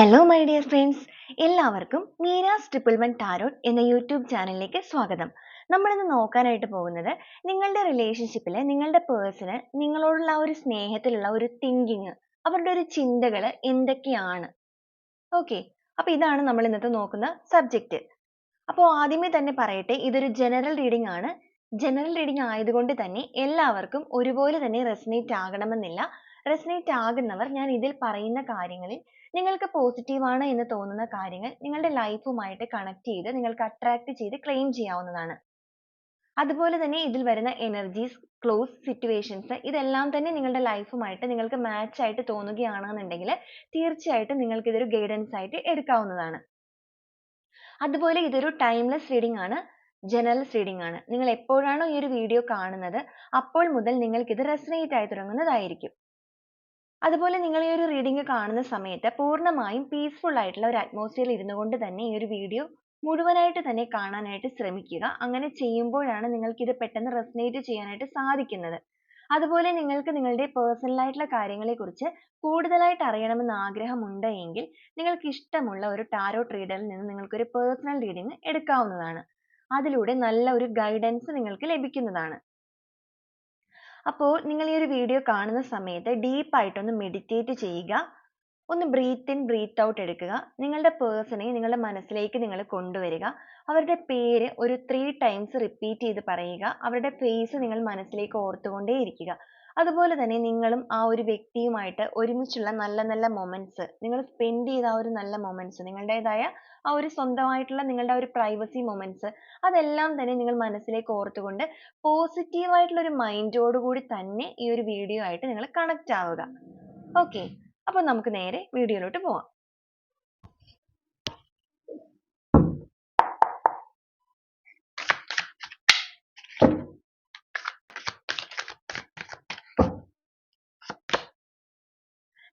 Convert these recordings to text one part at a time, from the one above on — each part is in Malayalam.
ഹലോ മൈ ഡിയർ ഫ്രണ്ട്സ്, എല്ലാവർക്കും മീരാസ് ട്രിപ്പിൾ വൺ ടാരോട്ട് എന്ന യൂട്യൂബ് ചാനലിലേക്ക് സ്വാഗതം. നമ്മളിന്ന് നോക്കാനായിട്ട് പോകുന്നത് നിങ്ങളുടെ റിലേഷൻഷിപ്പിലെ നിങ്ങളുടെ പേഴ്സണ് നിങ്ങളോടുള്ള ആ ഒരു സ്നേഹത്തിലുള്ള ഒരു തിങ്കിങ്, അവരുടെ ഒരു ചിന്തകൾ എന്തൊക്കെയാണ്. ഓക്കെ, അപ്പോൾ ഇതാണ് നമ്മൾ ഇന്നത്തെ നോക്കുന്ന സബ്ജക്റ്റ്. അപ്പോൾ ആദ്യമേ തന്നെ പറയട്ടെ, ഇതൊരു ജനറൽ റീഡിംഗ് ആണ്. ജനറൽ റീഡിംഗ് ആയതുകൊണ്ട് തന്നെ എല്ലാവർക്കും ഒരുപോലെ തന്നെ റെസനേറ്റ് ആകണമെന്നില്ല. റെസനേറ്റ് ആകുന്നവർ ഞാൻ ഇതിൽ പറയുന്ന കാര്യങ്ങളിൽ നിങ്ങൾക്ക് പോസിറ്റീവ് ആണ് എന്ന് തോന്നുന്ന കാര്യങ്ങൾ നിങ്ങളുടെ ലൈഫുമായിട്ട് കണക്ട് ചെയ്ത് നിങ്ങൾക്ക് അട്രാക്ട് ചെയ്ത് ക്ലെയിം ചെയ്യാവുന്നതാണ്. അതുപോലെ തന്നെ ഇതിൽ വരുന്ന എനർജീസ്, ക്ലോസ് സിറ്റുവേഷൻസ് ഇതെല്ലാം തന്നെ നിങ്ങളുടെ ലൈഫുമായിട്ട് നിങ്ങൾക്ക് മാച്ച് ആയിട്ട് തോന്നുകയാണെന്നുണ്ടെങ്കിൽ തീർച്ചയായിട്ടും നിങ്ങൾക്ക് ഇതൊരു ഗൈഡൻസ് ആയിട്ട് എടുക്കാവുന്നതാണ്. അതുപോലെ ഇതൊരു ടൈംലെസ് റീഡിംഗ് ആണ്, ജനറൽ റീഡിംഗ് ആണ്. നിങ്ങൾ എപ്പോഴാണോ ഈ ഒരു വീഡിയോ കാണുന്നത് അപ്പോൾ മുതൽ നിങ്ങൾക്ക് ഇത് റെസനേറ്റ് ആയി തുടങ്ങുന്നതായിരിക്കും. അതുപോലെ നിങ്ങൾ ഈ ഒരു റീഡിംഗ് കാണുന്ന സമയത്ത് പൂർണ്ണമായും പീസ്ഫുൾ ആയിട്ടുള്ള ഒരു അറ്റ്മോസ്ഫിയറിൽ ഇരുന്നുകൊണ്ട് തന്നെ ഈ ഒരു വീഡിയോ മുഴുവനായിട്ട് തന്നെ കാണാനായിട്ട് ശ്രമിക്കുക. അങ്ങനെ ചെയ്യുമ്പോഴാണ് നിങ്ങൾക്ക് ഇത് പെട്ടെന്ന് റെസനേറ്റ് ചെയ്യാനായിട്ട് സാധിക്കുന്നത്. അതുപോലെ നിങ്ങൾക്ക് നിങ്ങളുടെ പേഴ്സണൽ ആയിട്ടുള്ള കാര്യങ്ങളെക്കുറിച്ച് കൂടുതലായിട്ട് അറിയണമെന്ന് ആഗ്രഹമുണ്ട് എങ്കിൽ നിങ്ങൾക്ക് ഇഷ്ടമുള്ള ഒരു ടാരോട്ട് റീഡറിൽ നിന്ന് നിങ്ങൾക്ക് ഒരു പേഴ്സണൽ റീഡിംഗ് എടുക്കാവുന്നതാണ്. അതിലൂടെ നല്ല ഒരു ഗൈഡൻസ് നിങ്ങൾക്ക് ലഭിക്കുന്നതാണ്. അപ്പോൾ നിങ്ങൾ ഈ ഒരു വീഡിയോ കാണുന്ന സമയത്ത് ഡീപ്പ് ആയിട്ടൊന്ന് മെഡിറ്റേറ്റ് ചെയ്യുക. ഒന്ന് ബ്രീത്ത് ഇൻ ബ്രീത്ത് ഔട്ട് എടുക്കുക. നിങ്ങളുടെ പേഴ്സണെ നിങ്ങളുടെ മനസ്സിലേക്ക് നിങ്ങൾ കൊണ്ടുവരിക. അവരുടെ പേര് ഒരു 3 times റിപ്പീറ്റ് ചെയ്ത് പറയുക. അവരുടെ ഫേസ് നിങ്ങൾ മനസ്സിലേക്ക് ഓർത്തുകൊണ്ടേയിരിക്കുക. അതുപോലെ തന്നെ നിങ്ങളും ആ ഒരു വ്യക്തിയുമായിട്ട് ഒരുമിച്ചുള്ള നല്ല നല്ല മൊമെന്റ്സ്, നിങ്ങൾ സ്പെൻഡ് ചെയ്ത ആ ഒരു നല്ല മൊമെന്റ്സ്, നിങ്ങളുടേതായ ആ ഒരു സ്വന്തമായിട്ടുള്ള നിങ്ങളുടെ ആ ഒരു പ്രൈവസി മൊമെന്റ്സ്, അതെല്ലാം തന്നെ നിങ്ങൾ മനസ്സിലേക്ക് ഓർത്തുകൊണ്ട് പോസിറ്റീവ് ആയിട്ടുള്ള ഒരു മൈൻഡോട് കൂടി തന്നെ ഈ ഒരു വീഡിയോ ആയിട്ട് നിങ്ങൾ കണക്ട് ആവുക. ഓക്കെ, അപ്പോൾ നമുക്ക് നേരെ വീഡിയോയിലോട്ട് പോവാം.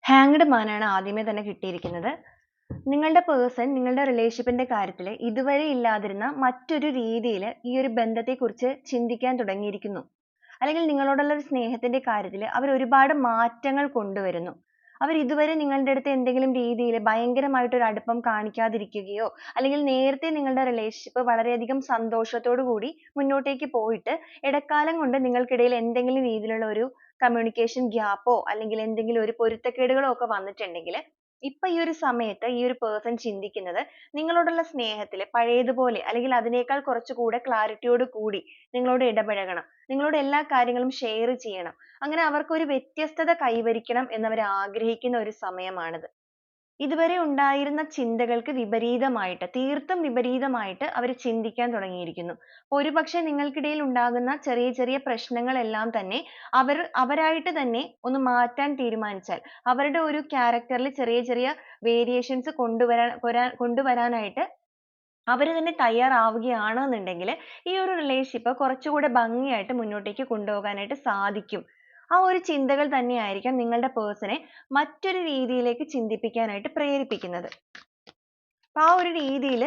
ഹാങ്ഡ് മാൻ ആണ് ആദ്യമേ തന്നെ കിട്ടിയിരിക്കുന്നത്. നിങ്ങളുടെ പേഴ്സൺ നിങ്ങളുടെ റിലേഷൻഷിപ്പിന്റെ കാര്യത്തിൽ ഇതുവരെ ഇല്ലാതിരുന്ന മറ്റൊരു രീതിയിൽ ഈ ഒരു ബന്ധത്തെക്കുറിച്ച് ചിന്തിക്കാൻ തുടങ്ങിയിരിക്കുന്നു. അല്ലെങ്കിൽ നിങ്ങളോടുള്ള ഒരു സ്നേഹത്തിന്റെ കാര്യത്തിൽ അവർ ഒരുപാട് മാറ്റങ്ങൾ കൊണ്ടുവരുന്നു. അവർ ഇതുവരെ നിങ്ങളുടെ അടുത്ത് എന്തെങ്കിലും രീതിയിൽ ഭയങ്കരമായിട്ട് ഒരു അടുപ്പം കാണിക്കാതിരിക്കുകയോ അല്ലെങ്കിൽ നേരത്തെ നിങ്ങളുടെ റിലേഷൻഷിപ്പ് വളരെയധികം സന്തോഷത്തോടു കൂടി മുന്നോട്ടേക്ക് പോയിട്ട് ഇടക്കാലം കൊണ്ട് നിങ്ങൾക്കിടയിൽ എന്തെങ്കിലും രീതിയിലുള്ള ഒരു കമ്മ്യൂണിക്കേഷൻ ഗ്യാപ്പോ അല്ലെങ്കിൽ എന്തെങ്കിലും ഒരു പൊരുത്തക്കേടുകളോ ഒക്കെ വന്നിട്ടുണ്ടെങ്കിൽ ഇപ്പൊ ഈ ഒരു സമയത്ത് ഈ ഒരു പേഴ്സൺ ചിന്തിക്കുന്നത് നിങ്ങളോടുള്ള സ്നേഹത്തിൽ പഴയതുപോലെ അല്ലെങ്കിൽ അതിനേക്കാൾ കുറച്ചുകൂടെ ക്ലാരിറ്റിയോട് കൂടി നിങ്ങളോട് ഇടപഴകണം, നിങ്ങളോട് എല്ലാ കാര്യങ്ങളും ഷെയർ ചെയ്യണം, അങ്ങനെ അവർക്ക് ഒരു വ്യത്യസ്തത കൈവരിക്കണം എന്നവർ ആഗ്രഹിക്കുന്ന ഒരു സമയമാണിത്. ഇതുവരെ ഉണ്ടായിരുന്ന ചിന്തകൾക്ക് വിപരീതമായിട്ട്, തീർത്തും വിപരീതമായിട്ട് അവർ ചിന്തിക്കാൻ തുടങ്ങിയിരിക്കുന്നു. ഒരുപക്ഷെ നിങ്ങൾക്കിടയിൽ ഉണ്ടാകുന്ന ചെറിയ ചെറിയ പ്രശ്നങ്ങളെല്ലാം തന്നെ അവരായിട്ട് തന്നെ ഒന്ന് മാറ്റാൻ തീരുമാനിച്ചാൽ, അവരുടെ ഒരു ക്യാരക്ടറിൽ ചെറിയ ചെറിയ വേരിയേഷൻസ് കൊണ്ടുവരാനായിട്ട് അവർ തന്നെ തയ്യാറാവുകയാണെന്നുണ്ടെങ്കിൽ ഈ ഒരു റിലേഷൻഷിപ്പ് കുറച്ചുകൂടെ ഭംഗിയായിട്ട് മുന്നോട്ടേക്ക് കൊണ്ടുപോകാനായിട്ട് സാധിക്കും. ആ ഒരു ചിന്തകൾ തന്നെയായിരിക്കാം നിങ്ങളുടെ പേഴ്സണെ മറ്റൊരു രീതിയിലേക്ക് ചിന്തിപ്പിക്കാനായിട്ട് പ്രേരിപ്പിക്കുന്നത്. ആ ഒരു രീതിയിൽ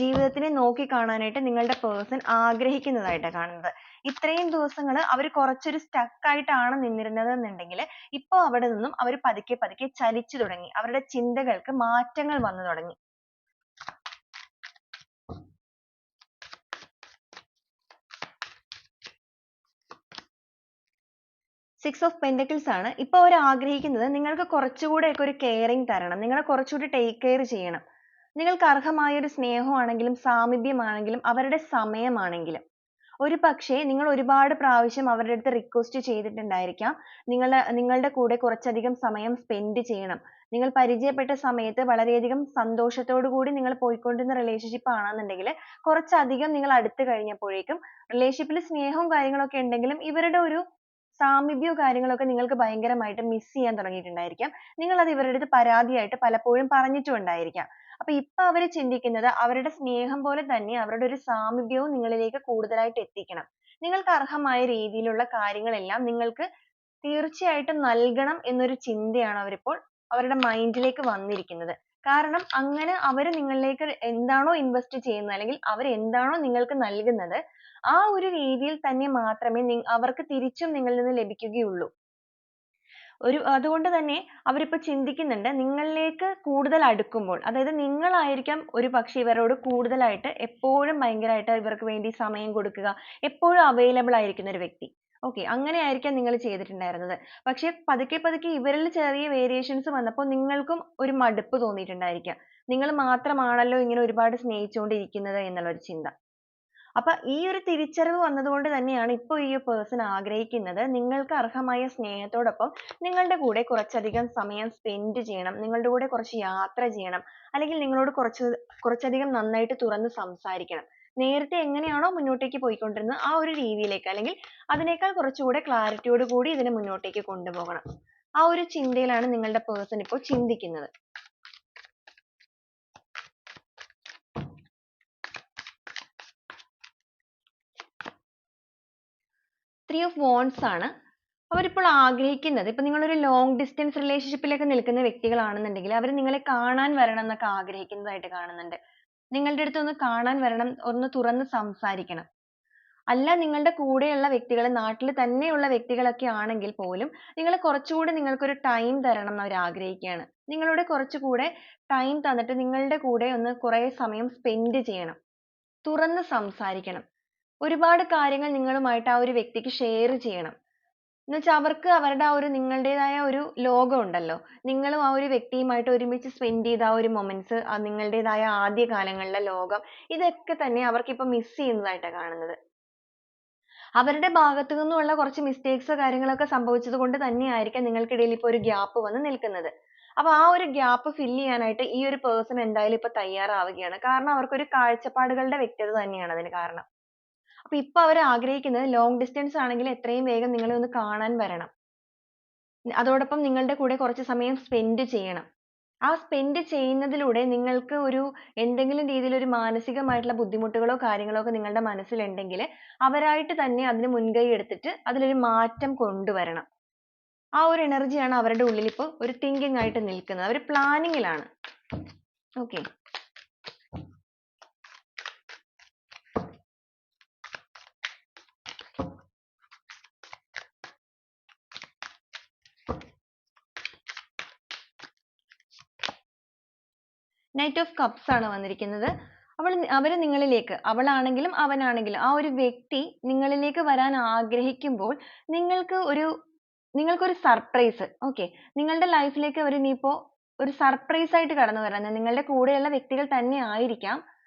ജീവിതത്തിനെ നോക്കിക്കാണാനായിട്ട് നിങ്ങളുടെ പേഴ്സൺ ആഗ്രഹിക്കുന്നതായിട്ടാണ് കാണുന്നത്. ഇത്രയും ദിവസങ്ങൾ അവർ കുറച്ചൊരു സ്റ്റക്ക് ആയിട്ടാണ് നിന്നിരുന്നത് എന്നുണ്ടെങ്കിൽ ഇപ്പോൾ അവിടെ നിന്നും അവർ പതുക്കെ പതുക്കെ ചലിച്ചു തുടങ്ങി. അവരുടെ ചിന്തകൾക്ക് മാറ്റങ്ങൾ വന്നു തുടങ്ങി. സിക്സ് ഓഫ് പെന്റക്കിൾസ് ആണ്. ഇപ്പോൾ അവർ ആഗ്രഹിക്കുന്നത് നിങ്ങൾക്ക് കുറച്ചുകൂടെ ഒക്കെ ഒരു കെയറിങ് തരണം, നിങ്ങളെ കുറച്ചുകൂടി ടേക്ക് കെയർ ചെയ്യണം. നിങ്ങൾക്ക് അർഹമായ ഒരു സ്നേഹമാണെങ്കിലും സാമീപ്യമാണെങ്കിലും അവരുടെ സമയമാണെങ്കിലും ഒരു പക്ഷേ നിങ്ങൾ ഒരുപാട് പ്രാവശ്യം അവരുടെ അടുത്ത് റിക്വസ്റ്റ് ചെയ്തിട്ടുണ്ടായിരിക്കാം, നിങ്ങളുടെ കൂടെ കുറച്ചധികം സമയം സ്പെൻഡ് ചെയ്യണം. നിങ്ങൾ പരിചയപ്പെട്ട സമയത്ത് വളരെയധികം സന്തോഷത്തോടു കൂടി നിങ്ങൾ പോയിക്കൊണ്ടിരുന്ന റിലേഷൻഷിപ്പ് ആണെന്നുണ്ടെങ്കിൽ കുറച്ചധികം നിങ്ങൾ അടുത്ത് കഴിഞ്ഞപ്പോഴേക്കും റിലേഷൻഷിപ്പിൽ സ്നേഹവും കാര്യങ്ങളൊക്കെ ഉണ്ടെങ്കിലും ഇവരുടെ ഒരു സാമീപ്യവും കാര്യങ്ങളൊക്കെ നിങ്ങൾക്ക് ഭയങ്കരമായിട്ട് മിസ് ചെയ്യാൻ തുടങ്ങിയിട്ടുണ്ടായിരിക്കാം. നിങ്ങൾ അത് ഇവരുടെ അടുത്ത് പരാതിയായിട്ട് പലപ്പോഴും പറഞ്ഞിട്ടും ഉണ്ടായിരിക്കാം. അപ്പൊ ഇപ്പൊ അവര് ചിന്തിക്കുന്നത് അവരുടെ സ്നേഹം പോലെ തന്നെ അവരുടെ ഒരു സാമീപ്യവും നിങ്ങളിലേക്ക് കൂടുതലായിട്ട് എത്തിക്കണം. നിങ്ങൾക്ക് അർഹമായ രീതിയിലുള്ള കാര്യങ്ങളെല്ലാം നിങ്ങൾക്ക് തീർച്ചയായിട്ടും നൽകണം എന്നൊരു ചിന്തയാണ് അവരിപ്പോൾ അവരുടെ മൈൻഡിലേക്ക് വന്നിരിക്കുന്നത്. കാരണം അങ്ങനെ അവർ നിങ്ങളിലേക്ക് എന്താണോ ഇൻവെസ്റ്റ് ചെയ്യുന്നത് അല്ലെങ്കിൽ അവർ എന്താണോ നിങ്ങൾക്ക് നൽകുന്നത് ആ ഒരു രീതിയിൽ തന്നെ മാത്രമേ അവർക്ക് തിരിച്ചും നിങ്ങളിൽ നിന്ന് ലഭിക്കുകയുള്ളൂ. അതുകൊണ്ട് തന്നെ അവരിപ്പോൾ ചിന്തിക്കുന്നുണ്ട് നിങ്ങളിലേക്ക് കൂടുതൽ അടുക്കുമ്പോൾ, അതായത് നിങ്ങളായിരിക്കാം ഒരു പക്ഷേ ഇവരോട് കൂടുതലായിട്ട് എപ്പോഴും ഭയങ്കരമായിട്ട് ഇവർക്ക് വേണ്ടി സമയം കൊടുക്കുക, എപ്പോഴും അവൈലബിൾ ആയിരിക്കുന്ന ഒരു വ്യക്തി. ഓക്കെ, അങ്ങനെ ആയിരിക്കാം നിങ്ങൾ ചെയ്തിട്ടുണ്ടായിരുന്നത്. പക്ഷേ പതുക്കെ പതുക്കെ ഇവരിൽ ചെറിയ വേരിയേഷൻസ് വന്നപ്പോൾ നിങ്ങൾക്കും ഒരു മടുപ്പ് തോന്നിയിട്ടുണ്ടായിരിക്കാം. നിങ്ങൾ മാത്രമാണല്ലോ ഇങ്ങനെ ഒരുപാട് സ്നേഹിച്ചുകൊണ്ടിരിക്കുന്നത് എന്നുള്ള ഒരു ചിന്ത. അപ്പൊ ഈ ഒരു തിരിച്ചറിവ് വന്നതുകൊണ്ട് തന്നെയാണ് ഇപ്പോൾ ഈ പേഴ്സൺ ആഗ്രഹിക്കുന്നത് നിങ്ങൾക്ക് അർഹമായ സ്നേഹത്തോടൊപ്പം നിങ്ങളുടെ കൂടെ കുറച്ചധികം സമയം സ്പെൻഡ് ചെയ്യണം, നിങ്ങളുടെ കൂടെ കുറച്ച് യാത്ര ചെയ്യണം, അല്ലെങ്കിൽ നിങ്ങളോട് കുറച്ചധികം നന്നായിട്ട് തുറന്ന് സംസാരിക്കണം. നേരത്തെ എങ്ങനെയാണോ മുന്നോട്ടേക്ക് പോയിക്കൊണ്ടിരുന്നത് ആ ഒരു രീതിയിലേക്ക്, അല്ലെങ്കിൽ അതിനേക്കാൾ കുറച്ചുകൂടെ ക്ലാരിറ്റിയോട് കൂടി ഇതിനെ മുന്നോട്ടേക്ക് കൊണ്ടുപോകണം. ആ ഒരു ചിന്തയിലാണ് നിങ്ങളുടെ പേഴ്സൺ ഇപ്പോൾ ചിന്തിക്കുന്നത്. 3 ഓഫ് wands ആണ്. അവരിപ്പോൾ ആഗ്രഹിക്കുന്നത്, ഇപ്പൊ നിങ്ങളൊരു ലോങ് ഡിസ്റ്റൻസ് റിലേഷൻഷിപ്പിലൊക്കെ നിൽക്കുന്ന വ്യക്തികളാണെന്നുണ്ടെങ്കിൽ അവർ നിങ്ങളെ കാണാൻ വരണം എന്നൊക്കെ ആഗ്രഹിക്കുന്നതായിട്ട് കാണുന്നുണ്ട്. നിങ്ങളുടെ അടുത്ത് ഒന്ന് കാണാൻ വരണം, ഒന്ന് തുറന്ന് സംസാരിക്കണം. അല്ല നിങ്ങളുടെ കൂടെയുള്ള വ്യക്തികൾ നാട്ടിൽ തന്നെയുള്ള വ്യക്തികളൊക്കെ ആണെങ്കിൽ പോലും നിങ്ങൾ കുറച്ചുകൂടി നിങ്ങൾക്കൊരു ടൈം തരണം എന്ന് അവർ ആഗ്രഹിക്കുകയാണ്. നിങ്ങളോട് കുറച്ചുകൂടെ ടൈം തന്നിട്ട് നിങ്ങളുടെ കൂടെ ഒന്ന് കുറേ സമയം സ്പെൻഡ് ചെയ്യണം, തുറന്ന് സംസാരിക്കണം. ഒരുപാട് കാര്യങ്ങൾ നിങ്ങളുമായിട്ട് ആ ഒരു വ്യക്തിക്ക് ഷെയർ ചെയ്യണം. എന്നുവെച്ചാൽ അവർക്ക് അവരുടെ ആ ഒരു നിങ്ങളുടേതായ ഒരു ലോകം ഉണ്ടല്ലോ. നിങ്ങളും ആ ഒരു വ്യക്തിയുമായിട്ട് ഒരുമിച്ച് സ്പെൻഡ് ചെയ്ത ആ ഒരു മൊമെന്റ്സ്, നിങ്ങളുടേതായ ആദ്യ കാലങ്ങളിലെ ലോകം, ഇതൊക്കെ തന്നെ അവർക്ക് ഇപ്പൊ മിസ് ചെയ്യുന്നതായിട്ടാണ് കാണുന്നത്. അവരുടെ ഭാഗത്തു നിന്നുള്ള കുറച്ച് മിസ്റ്റേക്സ് കാര്യങ്ങളൊക്കെ സംഭവിച്ചത് കൊണ്ട് തന്നെയായിരിക്കാം നിങ്ങൾക്കിടയിൽ ഇപ്പോൾ ഒരു ഗ്യാപ്പ് വന്ന് നിൽക്കുന്നത്. അപ്പൊ ആ ഒരു ഗ്യാപ്പ് ഫില്ല് ചെയ്യാനായിട്ട് ഈ ഒരു പേഴ്സൺ എന്തായാലും ഇപ്പൊ തയ്യാറാവുകയാണ്. കാരണം അവർക്കൊരു കാഴ്ചപ്പാടുകളുടെ വ്യക്തത തന്നെയാണ് അതിന് കാരണം. അപ്പൊ ഇപ്പൊ അവർ ആഗ്രഹിക്കുന്നത് ലോങ് ഡിസ്റ്റൻസ് ആണെങ്കിൽ എത്രയും വേഗം നിങ്ങളെ ഒന്ന് കാണാൻ വരണം. അതോടൊപ്പം നിങ്ങളുടെ കൂടെ കുറച്ച് സമയം സ്പെൻഡ് ചെയ്യണം. ആ സ്പെൻഡ് ചെയ്യുന്നതിലൂടെ നിങ്ങൾക്ക് ഒരു എന്തെങ്കിലും രീതിയിൽ ഒരു മാനസികമായിട്ടുള്ള ബുദ്ധിമുട്ടുകളോ കാര്യങ്ങളോ ഒക്കെ നിങ്ങളുടെ മനസ്സിലുണ്ടെങ്കിൽ അവരായിട്ട് തന്നെ അതിന് മുൻകൈ എടുത്തിട്ട് അതിലൊരു മാറ്റം കൊണ്ടുവരണം. ആ ഒരു എനർജിയാണ് അവരുടെ ഉള്ളിൽ ഇപ്പോൾ ഒരു തിങ്കിങ് ആയിട്ട് നിൽക്കുന്നത്. അവർ പ്ലാനിങ്ങിലാണ്. ഓക്കെ, നൈറ്റ് ഓഫ് കപ്സ് ആണ് വന്നിരിക്കുന്നത്. അവര് നിങ്ങളിലേക്ക്, അവളാണെങ്കിലും അവനാണെങ്കിലും ആ ഒരു വ്യക്തി നിങ്ങളിലേക്ക് വരാൻ ആഗ്രഹിക്കുമ്പോൾ നിങ്ങൾക്കൊരു സർപ്രൈസ്, ഓക്കെ, നിങ്ങളുടെ ലൈഫിലേക്ക് അവർ ഇനിയിപ്പോ ഒരു സർപ്രൈസ് ആയിട്ട് കടന്നു വരുന്നത് നിങ്ങളുടെ കൂടെയുള്ള വ്യക്തികൾ തന്നെ ആയിരിക്കാം,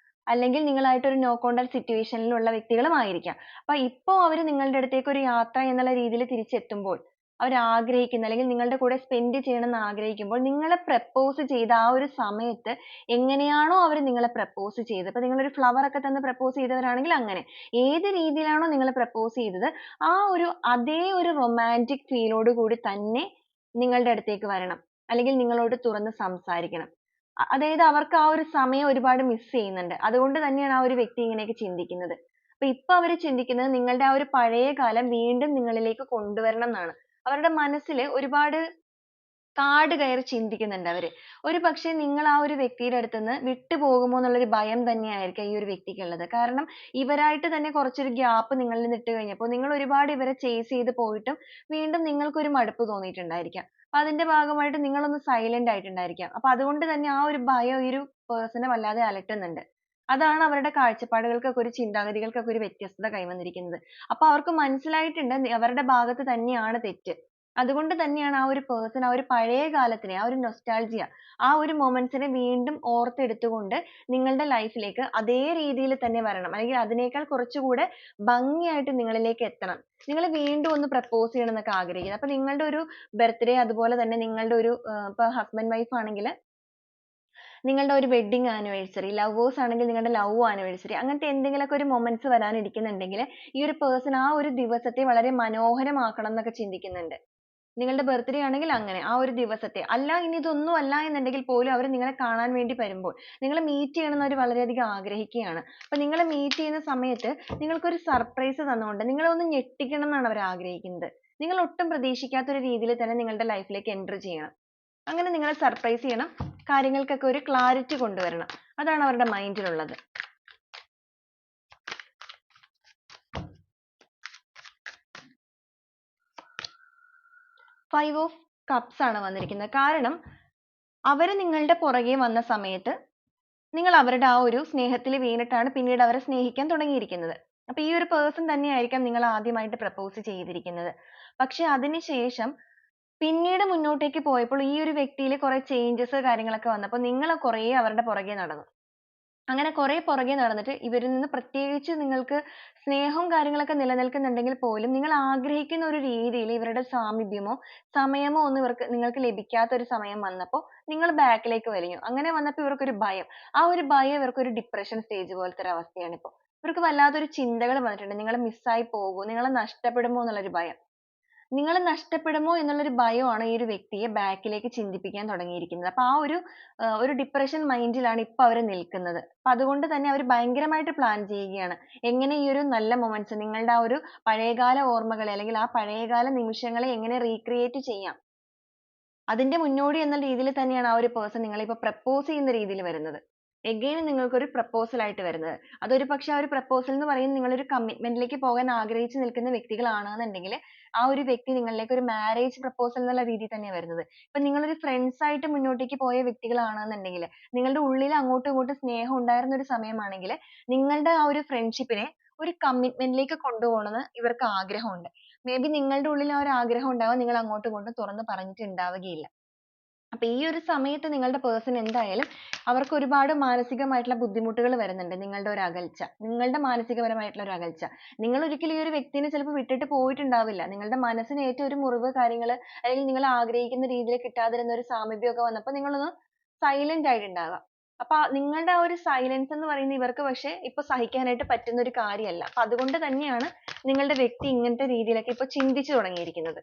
അല്ലെങ്കിൽ നിങ്ങളായിട്ട് ഒരു നോ കോണ്ടാക്ട് സിറ്റുവേഷനിലുള്ള വ്യക്തികളും ആയിരിക്കാം. അപ്പൊ ഇപ്പോ അവർ നിങ്ങളുടെ അടുത്തേക്ക് ഒരു യാത്ര എന്നുള്ള രീതിയിൽ തിരിച്ചെത്തുമ്പോൾ അവർ ആഗ്രഹിക്കുന്ന, അല്ലെങ്കിൽ നിങ്ങളുടെ കൂടെ സ്പെൻഡ് ചെയ്യണം എന്ന് ആഗ്രഹിക്കുമ്പോൾ നിങ്ങളെ പ്രപ്പോസ് ചെയ്ത ആ ഒരു സമയത്ത് എങ്ങനെയാണോ അവർ നിങ്ങളെ പ്രപ്പോസ് ചെയ്തത്, ഇപ്പൊ നിങ്ങളൊരു ഫ്ലവർ ഒക്കെ തന്ന് പ്രപ്പോസ് ചെയ്തവരാണെങ്കിൽ അങ്ങനെ ഏത് രീതിയിലാണോ നിങ്ങളെ പ്രപ്പോസ് ചെയ്തത് ആ ഒരു അതേ ഒരു റൊമാൻറ്റിക് ഫീലോട് കൂടി തന്നെ നിങ്ങളുടെ അടുത്തേക്ക് വരണം, അല്ലെങ്കിൽ നിങ്ങളോട് തുറന്ന് സംസാരിക്കണം. അതായത് അവർക്ക് ആ ഒരു സമയം ഒരുപാട് മിസ് ചെയ്യുന്നുണ്ട്. അതുകൊണ്ട് തന്നെയാണ് ആ ഒരു വ്യക്തി ഇങ്ങനെയൊക്കെ ചിന്തിക്കുന്നത്. അപ്പൊ ഇപ്പൊ അവർ ചിന്തിക്കുന്നത് നിങ്ങളുടെ ആ ഒരു പഴയ കാലം വീണ്ടും നിങ്ങളിലേക്ക് കൊണ്ടുവരണം എന്നാണ്. അവരുടെ മനസ്സിൽ ഒരുപാട് കാട് കയറി ചിന്തിക്കുന്നുണ്ട് അവര്. ഒരുപക്ഷേ നിങ്ങൾ ആ ഒരു വ്യക്തിയുടെ അടുത്തുനിന്ന് വിട്ടുപോകുമോ എന്നുള്ളൊരു ഭയം തന്നെയായിരിക്കാം ഈ ഒരു വ്യക്തിക്കുള്ളത്. കാരണം ഇവരായിട്ട് തന്നെ കുറച്ചൊരു ഗ്യാപ്പ് നിങ്ങളിൽ നിന്ന് ഇട്ട് കഴിഞ്ഞപ്പോൾ നിങ്ങൾ ഒരുപാട് ഇവരെ ചേസ് ചെയ്ത് പോയിട്ടും വീണ്ടും നിങ്ങൾക്കൊരു മടുപ്പ് തോന്നിയിട്ടുണ്ടായിരിക്കാം. അപ്പൊ അതിന്റെ ഭാഗമായിട്ട് നിങ്ങളൊന്ന് സൈലന്റ് ആയിട്ടുണ്ടായിരിക്കാം. അപ്പൊ അതുകൊണ്ട് തന്നെ ആ ഒരു ഭയം ഈ ഒരു പേഴ്സണെ വല്ലാതെ അലട്ടുന്നുണ്ട്. അതാണ് അവരുടെ കാഴ്ചപ്പാടുകൾക്കൊക്കെ ഒരു ചിന്താഗതികൾക്കൊക്കെ ഒരു വ്യത്യസ്തത കൈവന്നിരിക്കുന്നത്. അപ്പൊ അവർക്ക് മനസ്സിലായിട്ടുണ്ട് അവരുടെ ഭാഗത്ത് തന്നെയാണ് തെറ്റ്. അതുകൊണ്ട് തന്നെയാണ് ആ ഒരു പേഴ്സൺ ആ ഒരു പഴയ കാലത്തിനെ, ആ ഒരു നൊസ്റ്റാൾജിയ, ആ ഒരു മൊമെന്റ്സിനെ വീണ്ടും ഓർത്തെടുത്തുകൊണ്ട് നിങ്ങളുടെ ലൈഫിലേക്ക് അതേ രീതിയിൽ തന്നെ വരണം, അല്ലെങ്കിൽ അതിനേക്കാൾ കുറച്ചുകൂടെ ഭംഗിയായിട്ട് നിങ്ങളിലേക്ക് എത്തണം, നിങ്ങൾ വീണ്ടും ഒന്ന് പ്രപ്പോസ് ചെയ്യണം എന്നൊക്കെ ആഗ്രഹിക്കുന്നത്. അപ്പൊ നിങ്ങളുടെ ഒരു ബർത്ത്ഡേ, അതുപോലെ തന്നെ നിങ്ങളുടെ ഒരു ഇപ്പൊ ഹസ്ബൻഡ് വൈഫ് ആണെങ്കിൽ നിങ്ങളുടെ ഒരു വെഡിങ് ആനിവേഴ്സറി, ലവേഴ്സ് ആണെങ്കിൽ നിങ്ങളുടെ ലവ് ആനിവേഴ്സറി, അങ്ങനത്തെ എന്തെങ്കിലുമൊക്കെ ഒരു മൊമെന്റ്സ് വരാനിരിക്കുന്നുണ്ടെങ്കിൽ ഈ ഒരു പേഴ്സൺ ആ ഒരു ദിവസത്തെ വളരെ മനോഹരമാക്കണം എന്നൊക്കെ ചിന്തിക്കുന്നുണ്ട്. നിങ്ങളുടെ ബർത്ത്ഡേ ആണെങ്കിൽ അങ്ങനെ ആ ഒരു ദിവസത്തെ, അല്ല ഇനി ഇതൊന്നും അല്ല എന്നുണ്ടെങ്കിൽ പോലും അവർ നിങ്ങളെ കാണാൻ വേണ്ടി വരുമ്പോൾ നിങ്ങളെ മീറ്റ് ചെയ്യണം എന്ന് അവർ വളരെയധികം ആഗ്രഹിക്കുകയാണ്. അപ്പൊ നിങ്ങളെ മീറ്റ് ചെയ്യുന്ന സമയത്ത് നിങ്ങൾക്കൊരു സർപ്രൈസ് തന്നുകൊണ്ട് നിങ്ങളെ ഒന്ന് ഞെട്ടിക്കണം എന്നാണ് അവർ ആഗ്രഹിക്കുന്നത്. നിങ്ങൾ ഒട്ടും പ്രതീക്ഷിക്കാത്ത ഒരു രീതിയിൽ തന്നെ നിങ്ങളുടെ ലൈഫിലേക്ക് എൻ്റർ ചെയ്യണം. അങ്ങനെ നിങ്ങളെ സർപ്രൈസ് ചെയ്യണം, കാര്യങ്ങൾക്കൊക്കെ ഒരു ക്ലാരിറ്റി കൊണ്ടുവരണം. അതാണ് അവരുടെ മൈൻഡിലുള്ളത്. 5 ഓഫ് കപ്സ് ആണ് വന്നിരിക്കുന്നത്. കാരണം അവര് നിങ്ങളുടെ പുറകെ വന്ന സമയത്ത് നിങ്ങൾ അവരുടെ ആ ഒരു സ്നേഹത്തിൽ വീണിട്ടാണ് പിന്നീട് അവരെ സ്നേഹിക്കാൻ തുടങ്ങിയിരിക്കുന്നത്. അപ്പൊ ഈ ഒരു person തന്നെയായിരിക്കാം നിങ്ങൾ ആദ്യമായിട്ട് പ്രപ്പോസ് ചെയ്തിരിക്കുന്നത്. പക്ഷെ അതിനുശേഷം പിന്നീട് മുന്നോട്ടേക്ക് പോയപ്പോൾ ഈ ഒരു വ്യക്തിയിൽ കുറെ ചേഞ്ചസ് കാര്യങ്ങളൊക്കെ വന്നപ്പോൾ നിങ്ങൾ കുറേ അവരുടെ പുറകെ നടന്നു. അങ്ങനെ കുറെ പുറകെ നടന്നിട്ട് ഇവരിൽ നിന്ന് പ്രത്യേകിച്ച് നിങ്ങൾക്ക് സ്നേഹവും കാര്യങ്ങളൊക്കെ നിലനിൽക്കുന്നുണ്ടെങ്കിൽ പോലും നിങ്ങൾ ആഗ്രഹിക്കുന്ന ഒരു രീതിയിൽ ഇവരുടെ സാമീപ്യമോ സമയമോ ഒന്നും നിങ്ങൾക്ക് ലഭിക്കാത്ത ഒരു സമയം വന്നപ്പോൾ നിങ്ങൾ ബാക്കിലേക്ക് വലിഞ്ഞു. അങ്ങനെ വന്നപ്പോൾ ഇവർക്കൊരു ഭയം. ആ ഒരു ഭയം ഇവർക്കൊരു ഡിപ്രഷൻ സ്റ്റേജ് പോലത്തെ ഒരു അവസ്ഥയാണ് ഇപ്പോൾ. ഇവർക്ക് വല്ലാത്തൊരു ചിന്തകൾ വന്നിട്ടുണ്ട്. നിങ്ങൾ മിസ്സായി പോകുമോ, നിങ്ങളെ നഷ്ടപ്പെടുമോ എന്നുള്ളൊരു ഭയം. നിങ്ങൾ നഷ്ടപ്പെടുമോ എന്നുള്ളൊരു ഭയമാണ് ഈ ഒരു വ്യക്തിയെ ബാക്കിലേക്ക് ചിന്തിപ്പിക്കാൻ തുടങ്ങിയിരിക്കുന്നത്. അപ്പൊ ആ ഒരു ഡിപ്രഷൻ മൈൻഡിലാണ് ഇപ്പൊ അവർ നിൽക്കുന്നത്. അപ്പൊ അതുകൊണ്ട് തന്നെ അവർ ഭയങ്കരമായിട്ട് പ്ലാൻ ചെയ്യുകയാണ്. എങ്ങനെ ഈ ഒരു നല്ല മൊമെന്റ്സ്, നിങ്ങളുടെ ആ ഒരു പഴയകാല ഓർമ്മകളെ അല്ലെങ്കിൽ ആ പഴയകാല നിമിഷങ്ങളെ എങ്ങനെ റീക്രിയേറ്റ് ചെയ്യാം. അതിന്റെ മുന്നോടി എന്ന രീതിയിൽ തന്നെയാണ് ആ ഒരു person നിങ്ങളെ ഇപ്പൊ പ്രപ്പോസ് ചെയ്യുന്ന രീതിയിൽ വരുന്നത്. again നിങ്ങൾക്ക് ഒരു പ്രപ്പോസൽ ആയിട്ട് വരുന്നത്. അതൊരു പക്ഷെ ആ ഒരു പ്രപ്പോസൽ എന്ന് പറയുന്നത് നിങ്ങൾ ഒരു കമ്മിറ്റ്മെന്റിലേക്ക് പോകാൻ ആഗ്രഹിച്ചു നിൽക്കുന്ന വ്യക്തികളാണെന്നുണ്ടെങ്കിൽ ആ ഒരു വ്യക്തി നിങ്ങളിലേക്ക് ഒരു മാരേജ് പ്രപ്പോസൽ എന്നുള്ള രീതിയിൽ തന്നെയാണ് വരുന്നത്. ഇപ്പൊ നിങ്ങൾ ഒരു ഫ്രണ്ട്സ് ആയിട്ട് മുന്നോട്ടേക്ക് പോയ വ്യക്തികളാണെന്നുണ്ടെങ്കിൽ നിങ്ങളുടെ ഉള്ളിൽ അങ്ങോട്ടും ഇങ്ങോട്ടും സ്നേഹം ഉണ്ടായിരുന്ന ഒരു സമയമാണെങ്കിൽ നിങ്ങളുടെ ആ ഒരു ഫ്രണ്ട്ഷിപ്പിനെ ഒരു കമ്മിറ്റ്മെന്റിലേക്ക് കൊണ്ടുപോകണമെന്ന് ഇവർക്ക് ആഗ്രഹമുണ്ട്. മേ ബി നിങ്ങളുടെ ഉള്ളിൽ ആ ഒരു ആഗ്രഹം ഉണ്ടാവാൻ നിങ്ങൾ അങ്ങോട്ടും ഇങ്ങോട്ടും തുറന്ന് പറഞ്ഞിട്ടുണ്ടാവുകയില്ല. അപ്പൊ ഈ ഒരു സമയത്ത് നിങ്ങളുടെ person എന്തായാലും അവർക്ക് ഒരുപാട് മാനസികമായിട്ടുള്ള ബുദ്ധിമുട്ടുകൾ വരുന്നുണ്ട്. നിങ്ങളുടെ ഒരു അകൽച്ച, നിങ്ങളുടെ മാനസികപരമായിട്ടുള്ള ഒരു അകൽച്ച. നിങ്ങൾ ഒരിക്കലും ഈ ഒരു വ്യക്തിനെ ചിലപ്പോൾ വിട്ടിട്ട് പോയിട്ടുണ്ടാവില്ല. നിങ്ങളുടെ മനസ്സിന് ഏറ്റ ഒരു മുറിവ് കാര്യങ്ങൾ അല്ലെങ്കിൽ നിങ്ങൾ ആഗ്രഹിക്കുന്ന രീതിയിൽ കിട്ടാതിരുന്ന ഒരു സാമീപ്യം ഒക്കെ വന്നപ്പോൾ നിങ്ങളൊന്ന് silent ആയിട്ടുണ്ടാകാം. അപ്പൊ നിങ്ങളുടെ ആ ഒരു silence എന്ന് പറയുന്നത് ഇവർക്ക് പക്ഷെ ഇപ്പൊ സഹിക്കാനായിട്ട് പറ്റുന്ന ഒരു കാര്യമല്ല. അപ്പൊ അതുകൊണ്ട് തന്നെയാണ് നിങ്ങളുടെ വ്യക്തി ഇങ്ങനത്തെ രീതിയിലൊക്കെ ഇപ്പൊ ചിന്തിച്ചു തുടങ്ങിയിരിക്കുന്നത്.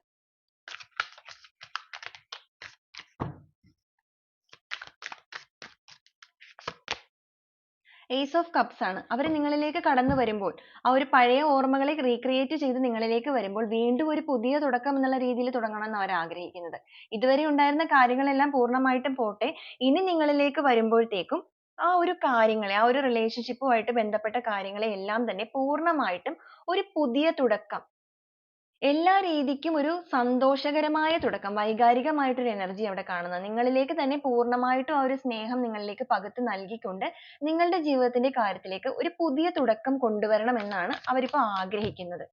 Ace of Cups ആണ്. അവർ നിങ്ങളിലേക്ക് കടന്നു വരുമ്പോൾ ആ ഒരു പഴയ ഓർമ്മകളെ റീക്രിയേറ്റ് ചെയ്ത് നിങ്ങളിലേക്ക് വരുമ്പോൾ വീണ്ടും ഒരു പുതിയ തുടക്കം എന്നുള്ള രീതിയിൽ തുടങ്ങണം എന്ന് അവർ ആഗ്രഹിക്കുന്നത്. ഇതുവരെ ഉണ്ടായിരുന്ന കാര്യങ്ങളെല്ലാം പൂർണ്ണമായിട്ടും പോട്ടെ, ഇനി നിങ്ങളിലേക്ക് വരുമ്പോഴത്തേക്കും ആ ഒരു കാര്യങ്ങളെ, ആ ഒരു റിലേഷൻഷിപ്പുമായിട്ട് ബന്ധപ്പെട്ട കാര്യങ്ങളെ എല്ലാം തന്നെ പൂർണ്ണമായിട്ടും ഒരു പുതിയ തുടക്കം, എല്ലാ രീതിക്കും ഒരു സന്തോഷകരമായ തുടക്കം, വൈകാരികമായിട്ടൊരു എനർജി അവിടെ കാണുന്നത്. നിങ്ങളിലേക്ക് തന്നെ പൂർണ്ണമായിട്ടും ആ ഒരു സ്നേഹം നിങ്ങളിലേക്ക് പകുത്ത് നൽകിക്കൊണ്ട് നിങ്ങളുടെ ജീവിതത്തിന്റെ കാര്യത്തിലേക്ക് ഒരു പുതിയ തുടക്കം കൊണ്ടുവരണം എന്നാണ് അവരിപ്പോ ആഗ്രഹിക്കുന്നത്.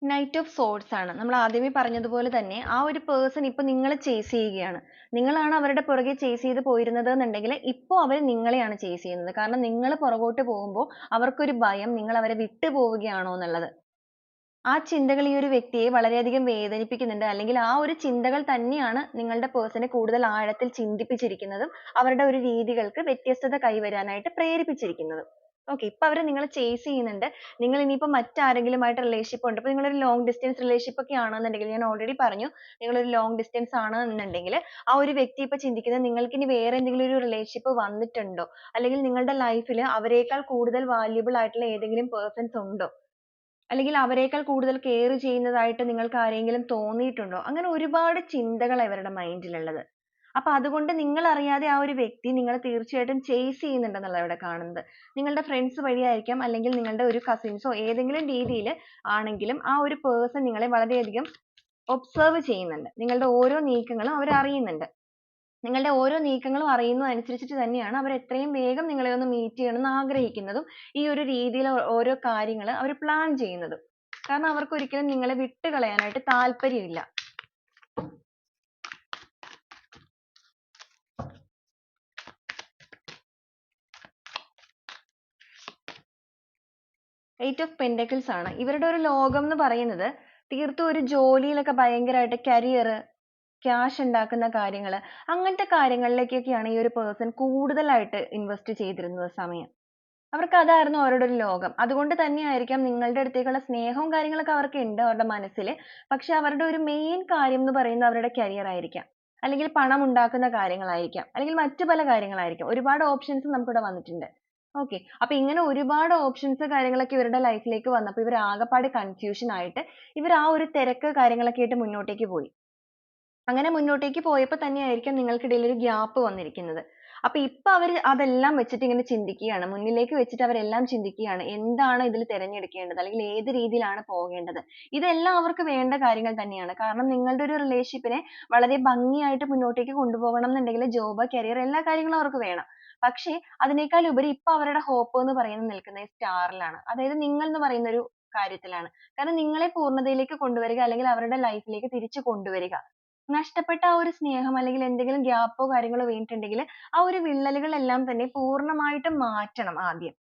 Knight of Swords ആണ്. നമ്മൾ ആദ്യമേ പറഞ്ഞതുപോലെ തന്നെ ആ ഒരു person ഇപ്പൊ നിങ്ങളെ chase ചെയ്യുകയാണ്. നിങ്ങളാണ് അവരുടെ പുറകെ chase ചെയ്ത് പോയിരുന്നത് എന്നുണ്ടെങ്കിൽ ഇപ്പൊ അവർ നിങ്ങളെയാണ് chase ചെയ്യുന്നത്. കാരണം നിങ്ങൾ പുറകോട്ട് പോകുമ്പോൾ അവർക്കൊരു ഭയം നിങ്ങൾ അവരെ വിട്ടു പോവുകയാണോ എന്നുള്ളത്. ആ ചിന്തകൾ ഈ ഒരു വ്യക്തിയെ വളരെയധികം വേദനിപ്പിക്കുന്നുണ്ട്. അല്ലെങ്കിൽ ആ ഒരു ചിന്തകൾ തന്നെയാണ് നിങ്ങളുടെ person നെ കൂടുതൽ ആഴത്തിൽ ചിന്തിപ്പിച്ചിരിക്കുന്നതും അവരുടെ ഒരു രീതികൾക്ക് വ്യത്യസ്തത കൈവരാനായിട്ട് പ്രേരിപ്പിച്ചിരിക്കുന്നതും. okay, ഇപ്പൊ അവർ നിങ്ങളെ chase ചെയ്യുന്നുണ്ട്. നിങ്ങൾ ഇനിയിപ്പോ മറ്റാരെങ്കിലുമായിട്ട് relationship ഉണ്ട്. ഇപ്പൊ നിങ്ങളൊരു long distance relationship ഒക്കെ ആണെന്നുണ്ടെങ്കിൽ ഞാൻ already പറഞ്ഞു, നിങ്ങളൊരു long distance ആണ് എന്നുണ്ടെങ്കിൽ ആ ഒരു വ്യക്തി ഇപ്പൊ ചിന്തിക്കുന്നത് നിങ്ങൾക്ക് ഇനി വേറെ എന്തെങ്കിലും ഒരു relationship വന്നിട്ടുണ്ടോ, അല്ലെങ്കിൽ നിങ്ങളുടെ life ൽ അവരെക്കാൾ കൂടുതൽ valuable ആയിട്ടുള്ള ഏതെങ്കിലും persons ഉണ്ടോ, അല്ലെങ്കിൽ അവരെക്കാൾ കൂടുതൽ care ചെയ്യുന്നതായിട്ട് നിങ്ങൾക്ക് ആരെങ്കിലും തോന്നിയിട്ടുണ്ടോ? അങ്ങനെ ഒരുപാട് ചിന്തകളാണ് ഇവരുടെ mind ലുള്ളത്. അപ്പൊ അതുകൊണ്ട് നിങ്ങൾ അറിയാതെ ആ ഒരു വ്യക്തി നിങ്ങളെ തീർച്ചയായിട്ടും chase ചെയ്യുന്നുണ്ടെന്നുള്ളതാണ് ഇവിടെ കാണുന്നത്. നിങ്ങളുടെ friends വഴിയായിരിക്കാം, അല്ലെങ്കിൽ നിങ്ങളുടെ ഒരു cousins ഓ ഏതെങ്കിലും രീതിയിൽ ആണെങ്കിലും ആ ഒരു person നിങ്ങളെ വളരെയധികം observe ചെയ്യുന്നുണ്ട്. നിങ്ങളുടെ ഓരോ നീക്കങ്ങളും അവർ അറിയുന്നുണ്ട്. നിങ്ങളുടെ ഓരോ നീക്കങ്ങളും അറിയുന്നതനുസരിച്ചിട്ട് തന്നെയാണ് അവർ എത്രയും വേഗം നിങ്ങളെ ഒന്ന് meet ചെയ്യണമെന്ന് ആഗ്രഹിക്കുന്നതും ഈ ഒരു രീതിയിൽ ഓരോ കാര്യങ്ങൾ അവർ plan ചെയ്യുന്നതും. കാരണം അവർക്ക് ഒരിക്കലും നിങ്ങളെ വിട്ടുകളയാനായിട്ട് താല്പര്യമില്ല. Eight of Pentacles ആണ്. ഇവരുടെ ഒരു ലോകം എന്ന് പറയുന്നത് തീർത്തും ഒരു ജോലിയിലൊക്കെ ഭയങ്കരമായിട്ട് career, ക്യാഷ് ഉണ്ടാക്കുന്ന കാര്യങ്ങൾ, അങ്ങനത്തെ കാര്യങ്ങളിലേക്കൊക്കെയാണ് ഈ ഒരു person കൂടുതലായിട്ട് ഇൻവെസ്റ്റ് ചെയ്തിരുന്നത് സമയം. അവർക്ക് അതായിരുന്നു അവരുടെ ഒരു ലോകം. അതുകൊണ്ട് തന്നെയായിരിക്കാം നിങ്ങളുടെ അടുത്തേക്കുള്ള സ്നേഹവും കാര്യങ്ങളൊക്കെ അവർക്ക് ഉണ്ട് അവരുടെ മനസ്സിൽ. പക്ഷെ അവരുടെ ഒരു മെയിൻ കാര്യം എന്ന് പറയുന്നത് അവരുടെ കരിയർ ആയിരിക്കാം, അല്ലെങ്കിൽ പണം ഉണ്ടാക്കുന്ന കാര്യങ്ങളായിരിക്കാം, അല്ലെങ്കിൽ മറ്റു പല കാര്യങ്ങളായിരിക്കാം. ഒരുപാട് ഓപ്ഷൻസ് നമുക്കിവിടെ വന്നിട്ടുണ്ട്. okay, അപ്പൊ ഇങ്ങനെ ഒരുപാട് ഓപ്ഷൻസ് കാര്യങ്ങളൊക്കെ ഇവരുടെ ലൈഫിലേക്ക് വന്നപ്പോൾ ഇവർ ആകെപ്പാടെ കൺഫ്യൂഷൻ ആയിട്ട് ഇവർ ആ ഒരു തിരക്ക് കാര്യങ്ങളൊക്കെ ആയിട്ട് മുന്നോട്ടേക്ക് പോയി. അങ്ങനെ മുന്നോട്ടേക്ക് പോയപ്പോൾ തന്നെയായിരിക്കും നിങ്ങൾക്കിടയിൽ ഒരു ഗ്യാപ്പ് വന്നിരിക്കുന്നത്. അപ്പൊ ഇപ്പൊ അവര് അതെല്ലാം വെച്ചിട്ട് ഇങ്ങനെ ചിന്തിക്കുകയാണ്. മുന്നിലേക്ക് വെച്ചിട്ട് അവരെല്ലാം ചിന്തിക്കുകയാണ്. എന്താണ് ഇതിൽ തിരഞ്ഞെടുക്കേണ്ടത്? അല്ലെങ്കിൽ ഏത് രീതിയിലാണ് പോകേണ്ടത്? ഇതെല്ലാം അവർക്ക് വേണ്ട കാര്യങ്ങൾ തന്നെയാണ്. കാരണം നിങ്ങളുടെ ഒരു റിലേഷൻഷിപ്പിനെ വളരെ ഭംഗിയായിട്ട് മുന്നോട്ടേക്ക് കൊണ്ടുപോകണം എന്നുണ്ടെങ്കിൽ ജോബ്, കരിയർ എല്ലാ കാര്യങ്ങളും അവർക്ക് വേണം. പക്ഷേ അതിനേക്കാൾ ഉപരി ഇപ്പൊ അവരുടെ ഹോപ്പ് എന്ന് പറയുന്നത് നിൽക്കുന്നത് സ്റ്റാറിലാണ്. അതായത് നിങ്ങൾ എന്ന് പറയുന്ന ഒരു കാര്യത്തിലാണ്. കാരണം നിങ്ങളെ പൂർണ്ണതയിലേക്ക് കൊണ്ടുവരിക അല്ലെങ്കിൽ അവരുടെ ലൈഫിലേക്ക് തിരിച്ചു കൊണ്ടുവരിക. നഷ്ടപ്പെട്ട ആ ഒരു സ്നേഹം അല്ലെങ്കിൽ എന്തെങ്കിലും ഗ്യാപ്പോ കാര്യങ്ങളോ വീണിട്ടുണ്ടെങ്കിൽ ആ ഒരു വിള്ളലുകളെല്ലാം തന്നെ പൂർണ്ണമായിട്ടും മാറ്റണം ആദ്യം.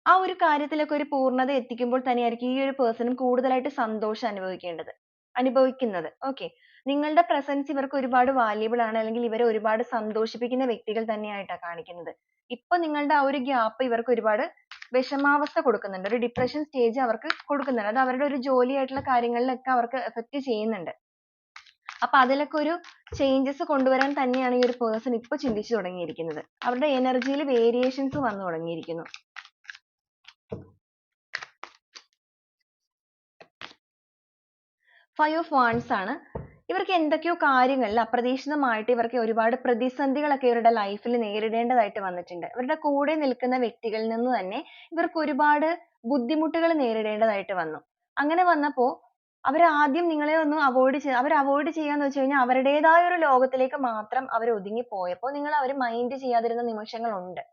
ആ ഒരു കാര്യത്തിലൊക്കെ ഒരു പൂർണ്ണത എത്തിക്കുമ്പോൾ തന്നെയായിരിക്കും ഈ ഒരു പേഴ്സണും കൂടുതലായിട്ട് സന്തോഷം അനുഭവിക്കുന്നത്. ഓക്കെ. നിങ്ങളുടെ പ്രസൻസ് ഇവർക്ക് ഒരുപാട് വാല്യുബിൾ ആണ്, അല്ലെങ്കിൽ ഇവരെ ഒരുപാട് സന്തോഷിപ്പിക്കുന്ന വ്യക്തികൾ തന്നെയായിട്ടാണ് കാണിക്കുന്നത്. ഇപ്പൊ നിങ്ങളുടെ ആ ഒരു ഗ്യാപ്പ് ഇവർക്ക് ഒരുപാട് വിഷമാവസ്ഥ കൊടുക്കുന്നുണ്ട്. ഒരു ഡിപ്രഷൻ സ്റ്റേജ് അവർക്ക് കൊടുക്കുന്നുണ്ട്. അത് അവരുടെ ഒരു ജോലിയായിട്ടുള്ള കാര്യങ്ങളിലൊക്കെ അവർക്ക് എഫക്ട് ചെയ്യുന്നുണ്ട്. അപ്പൊ അതിലൊക്കെ ഒരു ചേഞ്ചസ് കൊണ്ടുവരാൻ തന്നെയാണ് ഈ ഒരു പേഴ്സൺ ഇപ്പൊ ചിന്തിച്ചു തുടങ്ങിയിരിക്കുന്നത്. അവരുടെ എനർജിയിൽ വേരിയേഷൻസ് വന്നു തുടങ്ങിയിരിക്കുന്നു. ഫൈവ് ഓഫ് വാണ്ട്സ് ആണ്. ഇവർക്ക് എന്തൊക്കെയോ കാര്യങ്ങളിൽ അപ്രതീക്ഷിതമായിട്ട് ഇവർക്ക് ഒരുപാട് പ്രതിസന്ധികളൊക്കെ ഇവരുടെ ലൈഫിൽ നേരിടേണ്ടതായിട്ട് വന്നിട്ടുണ്ട്. ഇവരുടെ കൂടെ നിൽക്കുന്ന വ്യക്തികളിൽ നിന്ന് തന്നെ ഇവർക്ക് ഒരുപാട് ബുദ്ധിമുട്ടുകൾ നേരിടേണ്ടതായിട്ട് വന്നു. അങ്ങനെ വന്നപ്പോ ആദ്യം നിങ്ങളെ ഒന്ന് അവോയ്ഡ് ചെയ്യാന്ന് വെച്ച് കഴിഞ്ഞാൽ അവരുടേതായ ഒരു ലോകത്തിലേക്ക് മാത്രം അവർ ഒതുങ്ങി പോയപ്പോൾ നിങ്ങൾ അവരെ മൈൻഡ് ചെയ്യാതിരുന്ന നിമിഷങ്ങളുണ്ട്.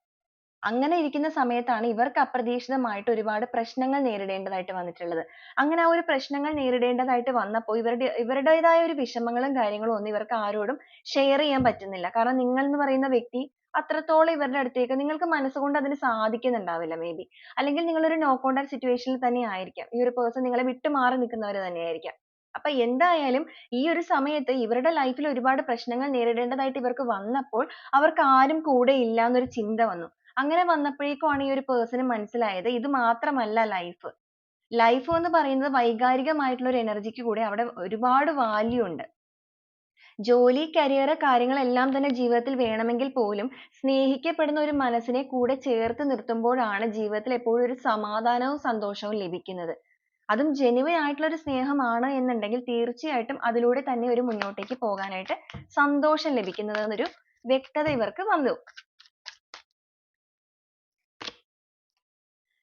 അങ്ങനെ ഇരിക്കുന്ന സമയത്താണ് ഇവർക്ക് അപ്രതീക്ഷിതമായിട്ട് ഒരുപാട് പ്രശ്നങ്ങൾ നേരിടേണ്ടതായിട്ട് വന്നിട്ടുള്ളത്. അങ്ങനെ ആ ഒരു പ്രശ്നങ്ങൾ നേരിടേണ്ടതായിട്ട് വന്നപ്പോൾ ഇവരുടേതായ ഒരു വിഷമങ്ങളും കാര്യങ്ങളും ഒന്നും ഇവർക്ക് ആരോടും ഷെയർ ചെയ്യാൻ പറ്റുന്നില്ല. കാരണം നിങ്ങൾ എന്ന് പറയുന്ന വ്യക്തി അത്രത്തോളം ഇവരുടെ അടുത്തേക്ക് നിങ്ങൾക്ക് മനസ്സുകൊണ്ട് അതിന് സാധിക്കുന്നുണ്ടാവില്ല മേ ബി. അല്ലെങ്കിൽ നിങ്ങൾ ഒരു നോ കോൺടാക്ട് സിറ്റുവേഷനിൽ തന്നെ ആയിരിക്കാം. ഈ ഒരു പേഴ്സൺ നിങ്ങളെ വിട്ടുമാറി നിൽക്കുന്നവർ തന്നെയായിരിക്കാം. അപ്പൊ എന്തായാലും ഈ ഒരു സമയത്ത് ഇവരുടെ ലൈഫിൽ ഒരുപാട് പ്രശ്നങ്ങൾ നേരിടേണ്ടതായിട്ട് ഇവർക്ക് വന്നപ്പോൾ അവർക്ക് ആരും കൂടെ ഇല്ല എന്നൊരു ചിന്ത വന്നു. അങ്ങനെ വന്നപ്പോഴേക്കുമാണ് ഈ ഒരു പേഴ്സണ് മനസ്സിലായത് ഇത് മാത്രമല്ല ലൈഫ്. ലൈഫ് എന്ന് പറയുന്നത് വൈകാരികമായിട്ടുള്ള ഒരു എനർജിക്ക് കൂടെ അവിടെ ഒരുപാട് വാല്യൂ ഉണ്ട്. ജോലി, കരിയർ കാര്യങ്ങളെല്ലാം തന്നെ ജീവിതത്തിൽ വേണമെങ്കിൽ പോലും സ്നേഹിക്കപ്പെടുന്ന ഒരു മനസ്സിനെ കൂടെ ചേർത്ത് നിർത്തുമ്പോഴാണ് ജീവിതത്തിൽ എപ്പോഴും ഒരു സമാധാനവും സന്തോഷവും ലഭിക്കുന്നത്. അതും genuine ആയിട്ടുള്ള ഒരു സ്നേഹമാണ് എന്നുണ്ടെങ്കിൽ തീർച്ചയായിട്ടും അതിലൂടെ തന്നെ ഒരു മുന്നോട്ടേക്ക് പോകാനായിട്ട് സന്തോഷം ലഭിക്കുന്നത് എന്നൊരു വ്യക്തത ഇവർക്ക് വന്നു.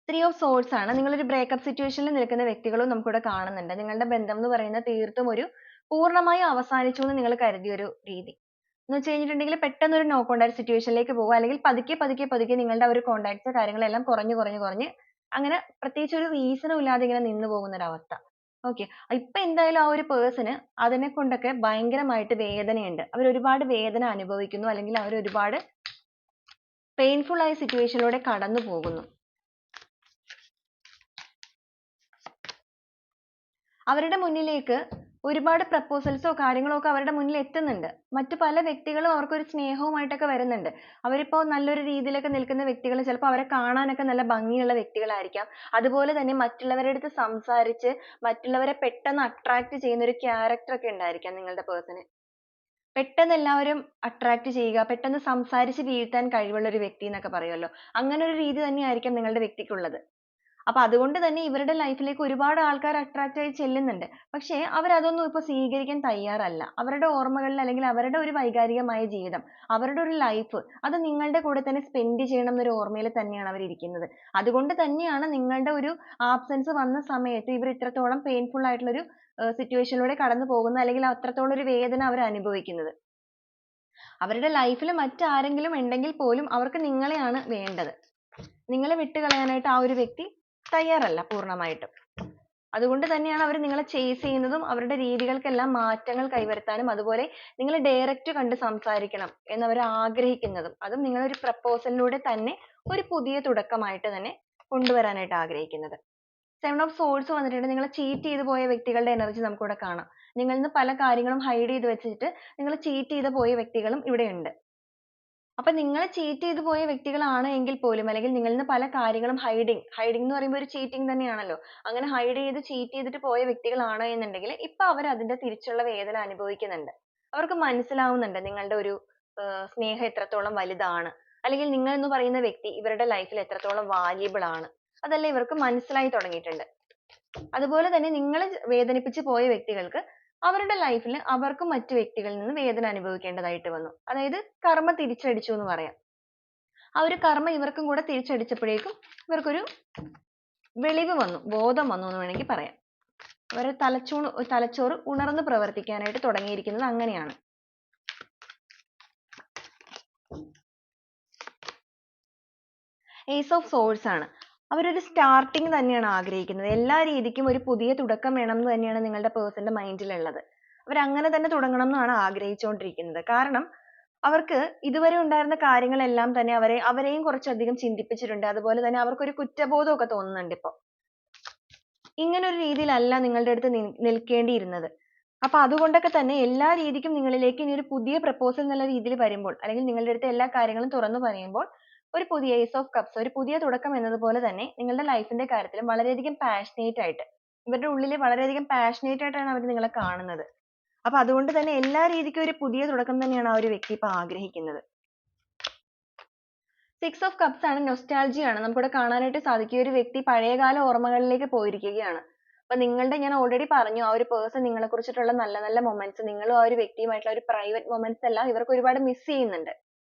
ത്രീ ഓഫ് സോർഡ്സ് ആണ്. നിങ്ങളൊരു ബ്രേക്കപ്പ് സിറ്റുവേഷനിൽ നിൽക്കുന്ന വ്യക്തികളും നമുക്കിവിടെ കാണുന്നുണ്ട്. നിങ്ങളുടെ ബന്ധം എന്ന് പറയുന്നത് തീർത്തും ഒരു പൂർണ്ണമായും അവസാനിച്ചു എന്ന് നിങ്ങൾ കരുതിയ ഒരു രീതി. എന്ന് വെച്ച് കഴിഞ്ഞിട്ടുണ്ടെങ്കിൽ പെട്ടെന്ന് ഒരു നോ കോൺടാക്ട് സിറ്റുവേഷനിലേക്ക് പോകുക, അല്ലെങ്കിൽ പതുക്കെ നിങ്ങളുടെ ആ ഒരു കോൺടാക്ട്സ് കാര്യങ്ങളെല്ലാം കുറഞ്ഞ് അങ്ങനെ പ്രത്യേകിച്ച് ഒരു റീസണും ഇല്ലാതെ ഇങ്ങനെ നിന്ന് പോകുന്ന ഒരു അവസ്ഥ. ഓക്കെ. ഇപ്പൊ എന്തായാലും ആ ഒരു പേഴ്സണ് അതിനെ കൊണ്ടൊക്കെ ഭയങ്കരമായിട്ട് വേദനയുണ്ട്. അവർ ഒരുപാട് വേദന അനുഭവിക്കുന്നു, അല്ലെങ്കിൽ അവർ ഒരുപാട് പെയിൻഫുൾ ആയ സിറ്റുവേഷനിലൂടെ കടന്നു പോകുന്നു. അവരുടെ മുന്നിലേക്ക് ഒരുപാട് പ്രപ്പോസൽസോ കാര്യങ്ങളോ ഒക്കെ അവരുടെ മുന്നിൽ എത്തുന്നുണ്ട്. മറ്റു പല വ്യക്തികളും അവർക്കൊരു സ്നേഹവുമായിട്ടൊക്കെ വരുന്നുണ്ട്. അവരിപ്പോ നല്ലൊരു രീതിയിലൊക്കെ നിൽക്കുന്ന വ്യക്തികൾ ചിലപ്പോൾ അവരെ കാണാനൊക്കെ നല്ല ഭംഗിയുള്ള വ്യക്തികളായിരിക്കാം. അതുപോലെ തന്നെ മറ്റുള്ളവരുടെ അടുത്ത് സംസാരിച്ച് മറ്റുള്ളവരെ പെട്ടെന്ന് അട്രാക്ട് ചെയ്യുന്ന ഒരു ക്യാരക്ടർ ഒക്കെ ഉണ്ടായിരിക്കാം നിങ്ങളുടെ പേഴ്സണ്. പെട്ടെന്ന് എല്ലാവരും അട്രാക്ട് ചെയ്യുക, പെട്ടെന്ന് സംസാരിച്ച് വീഴ്ത്താൻ കഴിവുള്ള ഒരു വ്യക്തി എന്നൊക്കെ പറയുമല്ലോ. അങ്ങനെ ഒരു രീതി തന്നെയായിരിക്കാം നിങ്ങളുടെ വ്യക്തിക്കുള്ളത്. അപ്പൊ അതുകൊണ്ട് തന്നെ ഇവരുടെ ലൈഫിലേക്ക് ഒരുപാട് ആൾക്കാർ അട്രാക്ട് ആയി ചെല്ലുന്നുണ്ട്. പക്ഷേ അവരതൊന്നും ഇപ്പൊ സ്വീകരിക്കാൻ തയ്യാറല്ല. അവരുടെ ഓർമ്മകളിൽ അല്ലെങ്കിൽ അവരുടെ ഒരു വൈകാരികമായ ജീവിതം, അവരുടെ ഒരു ലൈഫ് അത് നിങ്ങളുടെ കൂടെ തന്നെ സ്പെൻഡ് ചെയ്യണം എന്നൊരു ഓർമ്മയിൽ തന്നെയാണ് അവർ ഇരിക്കുന്നത്. അതുകൊണ്ട് തന്നെയാണ് നിങ്ങളുടെ ഒരു ആബ്സെൻസ് വന്ന സമയത്ത് ഇവർ ഇത്രത്തോളം പെയിൻഫുൾ ആയിട്ടുള്ള ഒരു സിറ്റുവേഷനിലൂടെ കടന്നു പോകുന്നത്, അല്ലെങ്കിൽ അത്രത്തോളം ഒരു വേദന അവർ അനുഭവിക്കുന്നത്. അവരുടെ ലൈഫിൽ മറ്റാരെങ്കിലും ഉണ്ടെങ്കിൽ പോലും അവർക്ക് നിങ്ങളെയാണ് വേണ്ടത്. നിങ്ങളെ വിട്ടുകളയാനായിട്ട് ആ ഒരു വ്യക്തി തയ്യാറല്ല പൂർണ്ണമായിട്ടും. അതുകൊണ്ട് തന്നെയാണ് അവർ നിങ്ങളെ ചേസ് ചെയ്യുന്നതും അവരുടെ രീതികൾക്കെല്ലാം മാറ്റങ്ങൾ കൈവരുത്താനും അതുപോലെ നിങ്ങൾ ഡയറക്റ്റ് കണ്ട് സംസാരിക്കണം എന്നവർ ആഗ്രഹിക്കുന്നതും. അതും നിങ്ങളൊരു പ്രപ്പോസലിലൂടെ തന്നെ ഒരു പുതിയ തുടക്കമായിട്ട് തന്നെ കൊണ്ടുവരാനായിട്ട് ആഗ്രഹിക്കുന്നത്. സെവൻ ഓഫ് സോഴ്സ് വന്നിട്ടുണ്ട്. നിങ്ങളെ ചീറ്റ് ചെയ്തു പോയ വ്യക്തികളുടെ എനർജി നമുക്കിവിടെ കാണാം. നിങ്ങളിൽ നിന്ന് പല കാര്യങ്ങളും ഹൈഡ് ചെയ്ത് വെച്ചിട്ട് നിങ്ങൾ ചീറ്റ് ചെയ്ത് പോയ വ്യക്തികളും ഇവിടെ ഉണ്ട്. അപ്പൊ നിങ്ങളെ ചീറ്റ് ചെയ്തു പോയ വ്യക്തികളാണ് എങ്കിൽ പോലും, അല്ലെങ്കിൽ നിങ്ങളിൽ നിന്ന് പല കാര്യങ്ങളും ഹൈഡിങ് എന്ന് പറയുമ്പോൾ ഒരു ചീറ്റിംഗ് തന്നെയാണല്ലോ. അങ്ങനെ ഹൈഡ് ചെയ്ത് ചീറ്റ് ചെയ്തിട്ട് പോയ വ്യക്തികളാണ് എന്നുണ്ടെങ്കിൽ ഇപ്പൊ അവർ അതിന്റെ തിരിച്ചുള്ള വേദന അനുഭവിക്കുന്നുണ്ട്. അവർക്ക് മനസ്സിലാവുന്നുണ്ട് നിങ്ങളുടെ ഒരു സ്നേഹം എത്രത്തോളം വലുതാണ്, അല്ലെങ്കിൽ നിങ്ങൾ എന്ന് പറയുന്ന വ്യക്തി ഇവരുടെ ലൈഫിൽ എത്രത്തോളം വാല്യുബിൾ ആണ്. അതെല്ലാം ഇവർക്ക് മനസ്സിലായി തുടങ്ങിയിട്ടുണ്ട്. അതുപോലെ തന്നെ നിങ്ങൾ വേദനിപ്പിച്ച് പോയ വ്യക്തികൾക്ക് അവരുടെ ലൈഫിൽ അവർക്കും മറ്റു വ്യക്തികളിൽ നിന്ന് വേദന അനുഭവിക്കേണ്ടതായിട്ട് വന്നു. അതായത് കർമ്മ തിരിച്ചടിച്ചു എന്ന് പറയാം. ആ ഒരു കർമ്മ ഇവർക്കും കൂടെ തിരിച്ചടിച്ചപ്പോഴേക്കും ഇവർക്കൊരു വെളിവ് വന്നു, ബോധം വന്നു എന്ന് വേണമെങ്കിൽ പറയാം. അവരുടെ തലച്ചോറ് ഉണർന്ന് പ്രവർത്തിക്കാനായിട്ട് തുടങ്ങിയിരിക്കുന്നത് അങ്ങനെയാണ്. ഏസ് ഓഫ് സോഴ്സ് ആണ്. അവരൊരു സ്റ്റാർട്ടിങ് തന്നെയാണ് ആഗ്രഹിക്കുന്നത്. എല്ലാ രീതിക്കും ഒരു പുതിയ തുടക്കം വേണം എന്ന് തന്നെയാണ് നിങ്ങളുടെ പേഴ്സന്റെ മൈൻഡിലുള്ളത്. അവരങ്ങനെ തന്നെ തുടങ്ങണം എന്നാണ് ആഗ്രഹിച്ചുകൊണ്ടിരിക്കുന്നത്. കാരണം അവർക്ക് ഇതുവരെ ഉണ്ടായിരുന്ന കാര്യങ്ങളെല്ലാം തന്നെ അവരെയും കുറച്ചധികം ചിന്തിപ്പിച്ചിട്ടുണ്ട്. അതുപോലെ തന്നെ അവർക്കൊരു കുറ്റബോധമൊക്കെ തോന്നുന്നുണ്ട് ഇപ്പൊ. ഇങ്ങനെ ഒരു രീതിയിലല്ല നിങ്ങളുടെ അടുത്ത് നിൽക്കേണ്ടിയിരുന്നത്. അപ്പൊ അതുകൊണ്ടൊക്കെ തന്നെ എല്ലാ രീതിക്കും നിങ്ങളിലേക്ക് ഇനി ഒരു പുതിയ പ്രപ്പോസൽ എന്നുള്ള രീതിയിൽ വരുമ്പോൾ, അല്ലെങ്കിൽ നിങ്ങളുടെ അടുത്ത് എല്ലാ കാര്യങ്ങളും തുറന്നു പറയുമ്പോൾ, ഒരു പുതിയ ഏസ് ഓഫ് കപ്സ്, ഒരു പുതിയ തുടക്കം എന്നതുപോലെ തന്നെ നിങ്ങളുടെ ലൈഫിന്റെ കാര്യത്തിലും വളരെയധികം പാഷനേറ്റ് ആയിട്ട്, ഇവരുടെ ഉള്ളിൽ വളരെയധികം പാഷനേറ്റ് ആയിട്ടാണ് അവർ നിങ്ങളെ കാണുന്നത്. അപ്പൊ അതുകൊണ്ട് തന്നെ എല്ലാ രീതിക്കും ഒരു പുതിയ തുടക്കം തന്നെയാണ് ആ ഒരു വ്യക്തി ഇപ്പൊ ആഗ്രഹിക്കുന്നത്. സിക്സ് ഓഫ് കപ്സ് ആണ്, നൊസ്റ്റാൾജിയ ആണ്. നമുക്കിവിടെ കാണാനായിട്ട് സാധിക്കും. ഒരു വ്യക്തി പഴയകാല ഓർമ്മകളിലേക്ക് പോയിരിക്കുകയാണ്. അപ്പൊ ഞാൻ ഓൾറെഡി പറഞ്ഞു, ആ ഒരു പേഴ്സൺ നിങ്ങളെ കുറിച്ചിട്ടുള്ള നല്ല നല്ല മൊമെന്റ്സ്, നിങ്ങളും ആ ഒരു വ്യക്തിയുമായിട്ടുള്ള ഒരു പ്രൈവറ്റ് മൊമെന്റ്സ് എല്ലാം ഇവർക്ക് ഒരുപാട് മിസ് ചെയ്യുന്നുണ്ട്.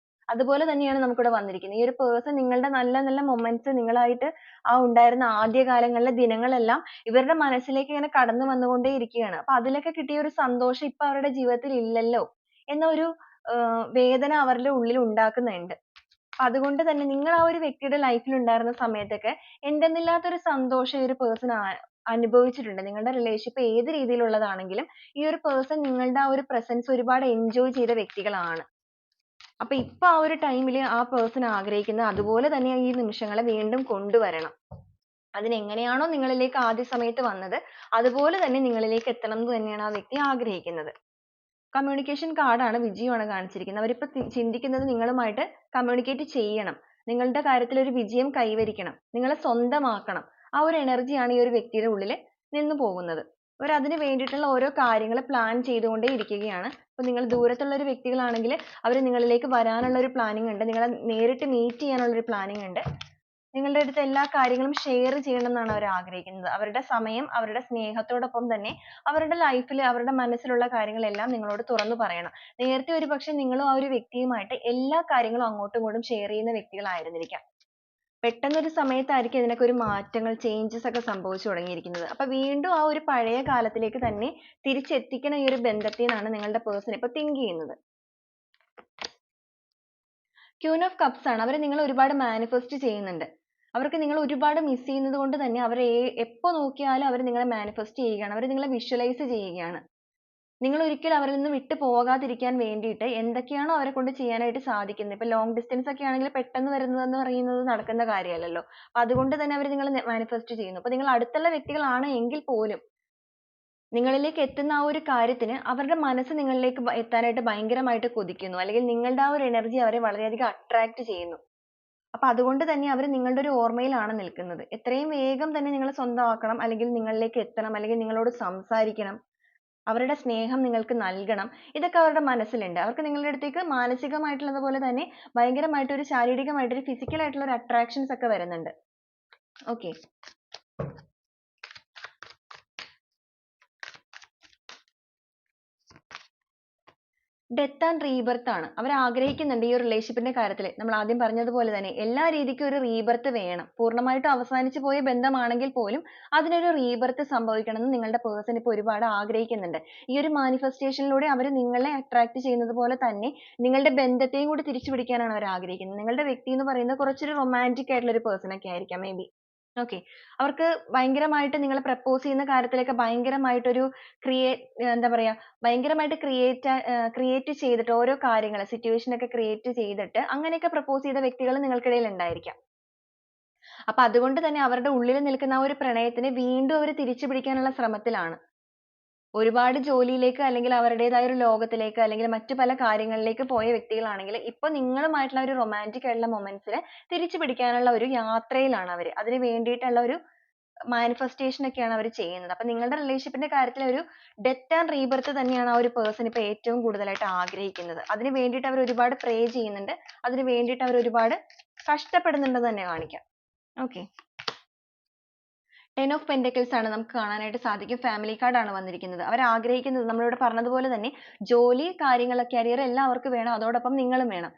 അതുപോലെ തന്നെയാണ് നമുക്കിവിടെ വന്നിരിക്കുന്നത്. ഈ ഒരു പേഴ്സൺ നിങ്ങളുടെ നല്ല നല്ല മൊമെന്റ്സ്, നിങ്ങളായിട്ട് ആ ഉണ്ടായിരുന്ന ആദ്യ കാലങ്ങളിലെ ദിനങ്ങളെല്ലാം ഇവരുടെ മനസ്സിലേക്ക് ഇങ്ങനെ കടന്നു വന്നുകൊണ്ടേ ഇരിക്കുകയാണ്. അപ്പൊ അതിലൊക്കെ കിട്ടിയ ഒരു സന്തോഷം ഇപ്പൊ അവരുടെ ജീവിതത്തിൽ ഇല്ലല്ലോ എന്ന ഒരു വേദന അവരുടെ ഉള്ളിൽ ഉണ്ടാക്കുന്നുണ്ട്. അതുകൊണ്ട് തന്നെ നിങ്ങൾ ആ ഒരു വ്യക്തിയുടെ ലൈഫിൽ ഉണ്ടായിരുന്ന സമയത്തൊക്കെ എന്തെന്നില്ലാത്തൊരു സന്തോഷം ഈ ഒരു പേഴ്സൺ അനുഭവിച്ചിട്ടുണ്ട്. നിങ്ങളുടെ റിലേഷൻഷിപ്പ് ഏത് രീതിയിലുള്ളതാണെങ്കിലും ഈ ഒരു പേഴ്സൺ നിങ്ങളുടെ ആ ഒരു പ്രസൻസ് ഒരുപാട് എൻജോയ് ചെയ്ത വ്യക്തികളാണ്. അപ്പൊ ഇപ്പൊ ആ ഒരു ടൈമിൽ ആ പേഴ്സൺ ആഗ്രഹിക്കുന്നത് അതുപോലെ തന്നെ ഈ നിമിഷങ്ങളെ വീണ്ടും കൊണ്ടുവരണം. അതിനെങ്ങനെയാണോ നിങ്ങളിലേക്ക് ആദ്യ സമയത്ത് വന്നത് അതുപോലെ തന്നെ നിങ്ങളിലേക്ക് എത്തണം എന്ന് തന്നെയാണ് ആ വ്യക്തി ആഗ്രഹിക്കുന്നത്. കമ്മ്യൂണിക്കേഷൻ കാർഡാണ്, വിജയമാണ് കാണിച്ചിരിക്കുന്നത്. അവരിപ്പോ ചിന്തിക്കുന്നത് നിങ്ങളുമായിട്ട് കമ്മ്യൂണിക്കേറ്റ് ചെയ്യണം, നിങ്ങളുടെ കാര്യത്തിൽ ഒരു വിജയം കൈവരിക്കണം, നിങ്ങളെ സ്വന്തമാക്കണം. ആ ഒരു എനർജിയാണ് ഈ ഒരു വ്യക്തിയുടെ ഉള്ളിൽ നിന്ന് പോകുന്നത്. അവർ അതിന് വേണ്ടിയിട്ടുള്ള ഓരോ കാര്യങ്ങൾ പ്ലാൻ ചെയ്തുകൊണ്ടേ ഇരിക്കുകയാണ്. ഇപ്പൊ നിങ്ങൾ ദൂരത്തുള്ള ഒരു വ്യക്തികളാണെങ്കിൽ അവർ നിങ്ങളിലേക്ക് വരാനുള്ള ഒരു പ്ലാനിങ് ഉണ്ട്, നിങ്ങളെ നേരിട്ട് മീറ്റ് ചെയ്യാനുള്ള ഒരു പ്ലാനിങ് ഉണ്ട്. നിങ്ങളുടെ അടുത്ത് എല്ലാ കാര്യങ്ങളും ഷെയർ ചെയ്യണം എന്നാണ് അവർ ആഗ്രഹിക്കുന്നത്. അവരുടെ സമയം, അവരുടെ സ്നേഹത്തോടൊപ്പം തന്നെ അവരുടെ ലൈഫിൽ, അവരുടെ മനസ്സിലുള്ള കാര്യങ്ങളെല്ലാം നിങ്ങളോട് തുറന്നു പറയണം. നേരത്തെ ഒരുപക്ഷെ നിങ്ങളും ആ ഒരു വ്യക്തിയുമായിട്ട് എല്ലാ കാര്യങ്ങളും അങ്ങോട്ടും ഇങ്ങോട്ടും ഷെയർ ചെയ്യുന്ന വ്യക്തികളായിരുന്നിരിക്കാം. പെട്ടെന്നൊരു സമയത്തായിരിക്കും ഇതിനൊക്കെ ഒരു മാറ്റങ്ങൾ, ചേഞ്ചസ് ഒക്കെ സംഭവിച്ചു തുടങ്ങിയിരിക്കുന്നത്. അപ്പൊ വീണ്ടും ആ ഒരു പഴയ കാലത്തിലേക്ക് തന്നെ തിരിച്ചെത്തിക്കണം ഈ ഒരു ബന്ധത്തെ എന്നാണ് നിങ്ങളുടെ പേഴ്സൺ ഇപ്പൊ തിങ്ക് ചെയ്യുന്നത്. ക്യൂൻ ഓഫ് കപ്സ് ആണ്. അവർ നിങ്ങളെ ഒരുപാട് മാനിഫെസ്റ്റ് ചെയ്യുന്നുണ്ട്. അവർക്ക് നിങ്ങളെ ഒരുപാട് മിസ് ചെയ്യുന്നത് കൊണ്ട് തന്നെ അവർ എപ്പോ നോക്കിയാലും അവർ നിങ്ങളെ മാനിഫെസ്റ്റ് ചെയ്യുകയാണ്. അവർ നിങ്ങളെ വിഷ്വലൈസ് ചെയ്യുകയാണ്. നിങ്ങൾ ഒരിക്കലും അവരിൽ നിന്ന് വിട്ടു പോകാതിരിക്കാൻ വേണ്ടിയിട്ട് എന്തൊക്കെയാണോ അവരെ കൊണ്ട് ചെയ്യാനായിട്ട് സാധിക്കുന്നത്. ഇപ്പൊ ലോങ് ഡിസ്റ്റൻസ് ഒക്കെ ആണെങ്കിൽ പെട്ടെന്ന് വരുന്നതെന്ന് പറയുന്നത് നടക്കുന്ന കാര്യമല്ലല്ലോ. അപ്പൊ അതുകൊണ്ട് തന്നെ അവർ നിങ്ങളെ മാനിഫെസ്റ്റ് ചെയ്യുന്നു. അപ്പൊ നിങ്ങൾ അടുത്തുള്ള വ്യക്തികളാണ് എങ്കിൽ പോലും നിങ്ങളിലേക്ക് എത്തുന്ന ആ ഒരു കാര്യത്തിന് അവരുടെ മനസ്സ് നിങ്ങളിലേക്ക് എത്താനായിട്ട് ഭയങ്കരമായിട്ട് കൊതിക്കുന്നു, അല്ലെങ്കിൽ നിങ്ങളുടെ ആ ഒരു എനർജി അവരെ വളരെയധികം അട്രാക്ട് ചെയ്യുന്നു. അപ്പൊ അതുകൊണ്ട് തന്നെ അവർ നിങ്ങളുടെ ഒരു ഓർമ്മയിലാണ് നിൽക്കുന്നത്. എത്രയും വേഗം തന്നെ നിങ്ങളെ സ്വന്തമാക്കണം, അല്ലെങ്കിൽ നിങ്ങളിലേക്ക് എത്തണം, അല്ലെങ്കിൽ നിങ്ങളോട് സംസാരിക്കണം, അവരുടെ സ്നേഹം നിങ്ങൾക്ക് നൽകണം. ഇതൊക്കെ അവരുടെ മനസ്സിലുണ്ട്. അവർക്ക് നിങ്ങളുടെ അടുത്തേക്ക് മാനസികമായിട്ടുള്ളത് പോലെ തന്നെ ഭയങ്കരമായിട്ട് ഒരു ശാരീരികമായിട്ട് ഒരു ഫിസിക്കൽ ആയിട്ടുള്ള ഒരു അട്രാക്ഷൻസ് ഒക്കെ വരുന്നുണ്ട്. ഓക്കെ, ഡെത്ത് ആൻഡ് റീബർത്ത് ആണ്. അവർ ആഗ്രഹിക്കുന്നുണ്ട് ഈ ഒരു റിലേഷൻഷിപ്പിന്റെ കാര്യത്തിൽ. നമ്മൾ ആദ്യം പറഞ്ഞതുപോലെ തന്നെ എല്ലാ രീതിക്കും ഒരു റീബർത്ത് വേണം. പൂർണ്ണമായിട്ടും അവസാനിച്ചു പോയ ബന്ധമാണെങ്കിൽ പോലും അതിനൊരു റീബർത്ത് സംഭവിക്കണം എന്ന് നിങ്ങളുടെ പേഴ്സൺ ഇപ്പോൾ ഒരുപാട് ആഗ്രഹിക്കുന്നുണ്ട്. ഈ ഒരു മാനിഫെസ്റ്റേഷനിലൂടെ അവർ നിങ്ങളെ അട്രാക്ട് ചെയ്യുന്നത് പോലെ തന്നെ നിങ്ങളുടെ ബന്ധത്തെയും കൂടി തിരിച്ചു പിടിക്കാനാണ് അവർ ആഗ്രഹിക്കുന്നത്. നിങ്ങളുടെ വ്യക്തി എന്ന് പറയുന്നത് കുറച്ചൊരു റൊമാൻറ്റിക് ആയിട്ടുള്ള ഒരു പേഴ്സൺ ഒക്കെ ആയിരിക്കാം മേ ബി. ഓക്കെ, അവർക്ക് ഭയങ്കരമായിട്ട് നിങ്ങളെ പ്രപ്പോസ് ചെയ്യുന്ന കാര്യത്തിലൊക്കെ ഭയങ്കരമായിട്ടൊരു എന്താ പറയാ, ഭയങ്കരമായിട്ട് ക്രിയേറ്റ് ചെയ്തിട്ട് ഓരോ കാര്യങ്ങൾ, സിറ്റുവേഷൻ ഒക്കെ ക്രിയേറ്റ് ചെയ്തിട്ട് അങ്ങനെയൊക്കെ പ്രപ്പോസ് ചെയ്ത വ്യക്തികൾ നിങ്ങൾക്കിടയിൽ ഉണ്ടായിരിക്കാം. അപ്പൊ അതുകൊണ്ട് തന്നെ അവരുടെ ഉള്ളിൽ നിൽക്കുന്ന ആ ഒരു പ്രണയത്തിനെ വീണ്ടും അവർ തിരിച്ചു പിടിക്കാനുള്ള ശ്രമത്തിലാണ്. ഒരുപാട് ജോലിയിലേക്ക്, അല്ലെങ്കിൽ അവരുടേതായ ഒരു ലോകത്തിലേക്ക്, അല്ലെങ്കിൽ മറ്റു പല കാര്യങ്ങളിലേക്ക് പോയ വ്യക്തികളാണെങ്കിൽ ഇപ്പൊ നിങ്ങളുമായിട്ടുള്ള ഒരു റൊമാൻറ്റിക് ആയിട്ടുള്ള മൊമെന്റ്സിനെ തിരിച്ചു പിടിക്കാനുള്ള ഒരു യാത്രയിലാണ് അവർ. അതിന് വേണ്ടിയിട്ടുള്ള ഒരു മാനിഫെസ്റ്റേഷൻ ഒക്കെയാണ് അവർ ചെയ്യുന്നത്. അപ്പൊ നിങ്ങളുടെ റിലേഷൻഷിപ്പിന്റെ കാര്യത്തിൽ ഒരു ഡെത്ത് ആൻഡ് റീബർത്ത് തന്നെയാണ് ആ ഒരു പേഴ്സൺ ഇപ്പൊ ഏറ്റവും കൂടുതലായിട്ട് ആഗ്രഹിക്കുന്നത്. അതിന് വേണ്ടിയിട്ട് അവർ ഒരുപാട് പ്രേ ചെയ്യുന്നുണ്ട്, അതിന് വേണ്ടിയിട്ട് അവർ ഒരുപാട് കഷ്ടപ്പെടുന്നുണ്ടെന്ന് തന്നെ കാണിക്കാം. ഓക്കെ, ടെൻ ഓഫ് പെന്റക്കിൾസ് ആണ് നമുക്ക് കാണാനായിട്ട് സാധിക്കും. ഫാമിലി കാർഡ് ആണ് വന്നിരിക്കുന്നത്. അവർ ആഗ്രഹിക്കുന്നത് നമ്മളിവിടെ പറഞ്ഞതുപോലെ തന്നെ ജോലി, കാര്യങ്ങൾ, കരിയർ എല്ലാം അവർക്ക് വേണം. അതോടൊപ്പം നിങ്ങളും വേണം.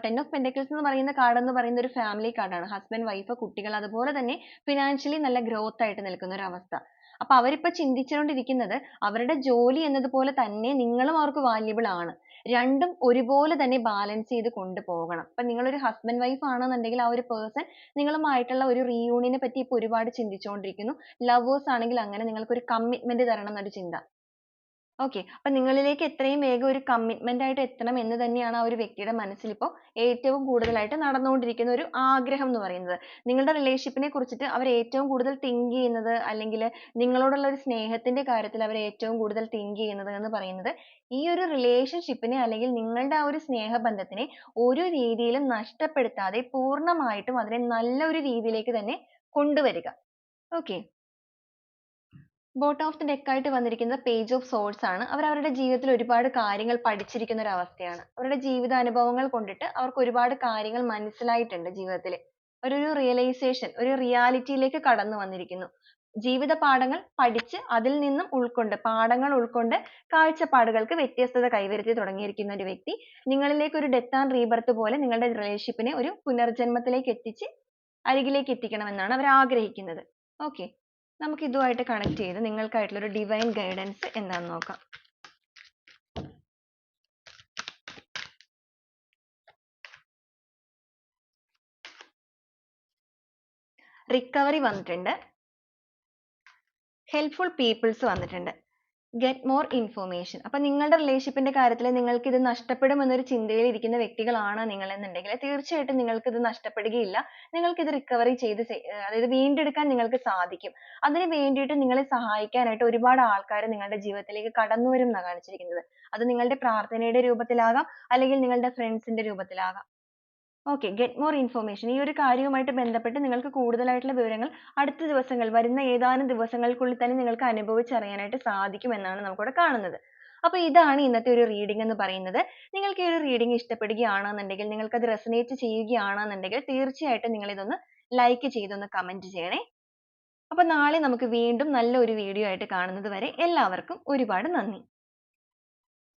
ടെൻ ഓഫ് പെന്റക്കിൾസ് എന്ന് പറയുന്ന കാർഡ് എന്ന് പറയുന്ന ഒരു ഫാമിലി കാർഡാണ്. ഹസ്ബൻഡ്, വൈഫ്, കുട്ടികൾ, അതുപോലെ തന്നെ ഫിനാൻഷ്യലി നല്ല ഗ്രോത്ത് ആയിട്ട് നിൽക്കുന്ന ഒരു അവസ്ഥ. അപ്പൊ അവരിപ്പോ ചിന്തിച്ചുകൊണ്ടിരിക്കുന്നത് അവരുടെ ജോലി എന്നതുപോലെ തന്നെ നിങ്ങളും അവർക്ക് വാല്യുബിൾ ആണ്. രണ്ടും ഒരുപോലെ തന്നെ ബാലൻസ് ചെയ്ത് കൊണ്ടുപോകണം. ഇപ്പൊ നിങ്ങളൊരു ഹസ്ബൻഡ് വൈഫ് ആണെന്നുണ്ടെങ്കിൽ ആ ഒരു പേഴ്സൺ നിങ്ങളുമായിട്ടുള്ള ഒരു റീയൂണിയനെ പറ്റി ഇപ്പൊ ഒരുപാട് ചിന്തിച്ചുകൊണ്ടിരിക്കുന്നു. ലവേഴ്സ് ആണെങ്കിൽ അങ്ങനെ നിങ്ങൾക്ക് ഒരു കമ്മിറ്റ്മെന്റ് തരണം എന്നൊരു ചിന്ത. ഓക്കെ. അപ്പൊ നിങ്ങളിലേക്ക് എത്രയും വേഗം ഒരു കമ്മിറ്റ്മെന്റ് ആയിട്ട് എത്തണം എന്ന് തന്നെയാണ് ആ ഒരു വ്യക്തിയുടെ മനസ്സിൽ ഇപ്പോൾ ഏറ്റവും കൂടുതലായിട്ട് നടന്നുകൊണ്ടിരിക്കുന്ന ഒരു ആഗ്രഹം എന്ന് പറയുന്നത്. നിങ്ങളുടെ റിലേഷൻഷിപ്പിനെ കുറിച്ചിട്ട് അവർ ഏറ്റവും കൂടുതൽ തിങ്ക് ചെയ്യുന്നത്, അല്ലെങ്കിൽ നിങ്ങളോടുള്ള ഒരു സ്നേഹത്തിന്റെ കാര്യത്തിൽ അവർ ഏറ്റവും കൂടുതൽ തിങ്ക് ചെയ്യുന്നത് എന്ന് പറയുന്നത് ഈ ഒരു റിലേഷൻഷിപ്പിനെ അല്ലെങ്കിൽ നിങ്ങളുടെ ആ ഒരു സ്നേഹബന്ധത്തിനെ ഒരു രീതിയിലും നഷ്ടപ്പെടുത്താതെ പൂർണ്ണമായിട്ടും അതിനെ നല്ല ഒരു രീതിയിലേക്ക് തന്നെ കൊണ്ടുവരിക. Okay. Bottom of the deck ആയിട്ട് വന്നിരിക്കുന്നത് പേജ് ഓഫ് സോഴ്സ് ആണ്. അവർ അവരുടെ ജീവിതത്തിൽ ഒരുപാട് കാര്യങ്ങൾ പഠിച്ചിരിക്കുന്ന ഒരു അവസ്ഥയാണ്. അവരുടെ ജീവിതാനുഭവങ്ങൾ കൊണ്ടിട്ട് അവർക്ക് ഒരുപാട് കാര്യങ്ങൾ മനസ്സിലായിട്ടുണ്ട് ജീവിതത്തിൽ. ഒരു റിയലൈസേഷൻ, ഒരു റിയാലിറ്റിയിലേക്ക് കടന്നു വന്നിരിക്കുന്നു. ജീവിത പാഠങ്ങൾ പഠിച്ച് അതിൽ നിന്നും പാഠങ്ങൾ ഉൾക്കൊണ്ട് കാഴ്ചപ്പാടുകൾക്ക് വ്യത്യസ്തത കൈവരുത്തി തുടങ്ങിയിരിക്കുന്ന ഒരു വ്യക്തി നിങ്ങളിലേക്ക് ഒരു ഡെത്ത് ആൻഡ് റീബർത്ത് പോലെ നിങ്ങളുടെ റിലേഷൻഷിപ്പിനെ ഒരു പുനർജന്മത്തിലേക്ക് എത്തിച്ച് അരികിലേക്ക് എത്തിക്കണമെന്നാണ് അവർ ആഗ്രഹിക്കുന്നത്. ഓക്കെ. നമുക്ക് ഇതുമായിട്ട് കണക്ട് ചെയ്ത് നിങ്ങൾക്കായിട്ടുള്ള ഒരു ഡിവൈൻ ഗൈഡൻസ് എന്താണെന്ന് നോക്കാം. റിക്കവറി വന്നിട്ടുണ്ട്. ഹെൽപ്ഫുൾ പീപ്പിൾസ് വന്നിട്ടുണ്ട്. Get more information. അപ്പൊ നിങ്ങളുടെ റിലേഷൻഷിപ്പിന്റെ കാര്യത്തിൽ നിങ്ങൾക്ക് ഇത് നഷ്ടപ്പെടും എന്നൊരു ചിന്തയിൽ ഇരിക്കുന്ന വ്യക്തികളാണ് നിങ്ങൾ എന്നുണ്ടെങ്കിൽ തീർച്ചയായിട്ടും നിങ്ങൾക്ക് ഇത് നഷ്ടപ്പെടുകയില്ല. നിങ്ങൾക്ക് ഇത് റിക്കവറി ചെയ്ത് അതായത് വീണ്ടെടുക്കാൻ നിങ്ങൾക്ക് സാധിക്കും. അതിന് വേണ്ടിയിട്ട് നിങ്ങളെ സഹായിക്കാനായിട്ട് ഒരുപാട് ആൾക്കാർ നിങ്ങളുടെ ജീവിതത്തിലേക്ക് കടന്നു വരും എന്നാണ് കാണിച്ചിരിക്കുന്നത്. അത് നിങ്ങളുടെ പ്രാർത്ഥനയുടെ രൂപത്തിലാകാം, അല്ലെങ്കിൽ നിങ്ങളുടെ ഫ്രണ്ട്സിന്റെ രൂപത്തിലാകാം. ഓക്കെ. Get more information. ഈ ഒരു കാര്യവുമായിട്ട് ബന്ധപ്പെട്ട് നിങ്ങൾക്ക് കൂടുതലായിട്ടുള്ള വിവരങ്ങൾ അടുത്ത ദിവസങ്ങൾ, വരുന്ന ഏതാനും ദിവസങ്ങൾക്കുള്ളിൽ തന്നെ നിങ്ങൾക്ക് അനുഭവിച്ചറിയാനായിട്ട് സാധിക്കും എന്നാണ് നമുക്കിവിടെ കാണുന്നത്. അപ്പോൾ ഇതാണ് ഇന്നത്തെ ഒരു റീഡിംഗ് എന്ന് പറയുന്നത്. നിങ്ങൾക്ക് ഈ ഒരു റീഡിംഗ് ഇഷ്ടപ്പെടുകയാണെന്നുണ്ടെങ്കിൽ, നിങ്ങൾക്ക് അത് റെസൊനേറ്റ് ചെയ്യുകയാണെന്നുണ്ടെങ്കിൽ തീർച്ചയായിട്ടും നിങ്ങൾ ഇതൊന്ന് ലൈക്ക് ചെയ്തൊന്ന് കമന്റ് ചെയ്യണേ. അപ്പോൾ നാളെ നമുക്ക് വീണ്ടും നല്ല ഒരു വീഡിയോ ആയിട്ട് കാണുന്നത് വരെ എല്ലാവർക്കും ഒരുപാട് നന്ദി.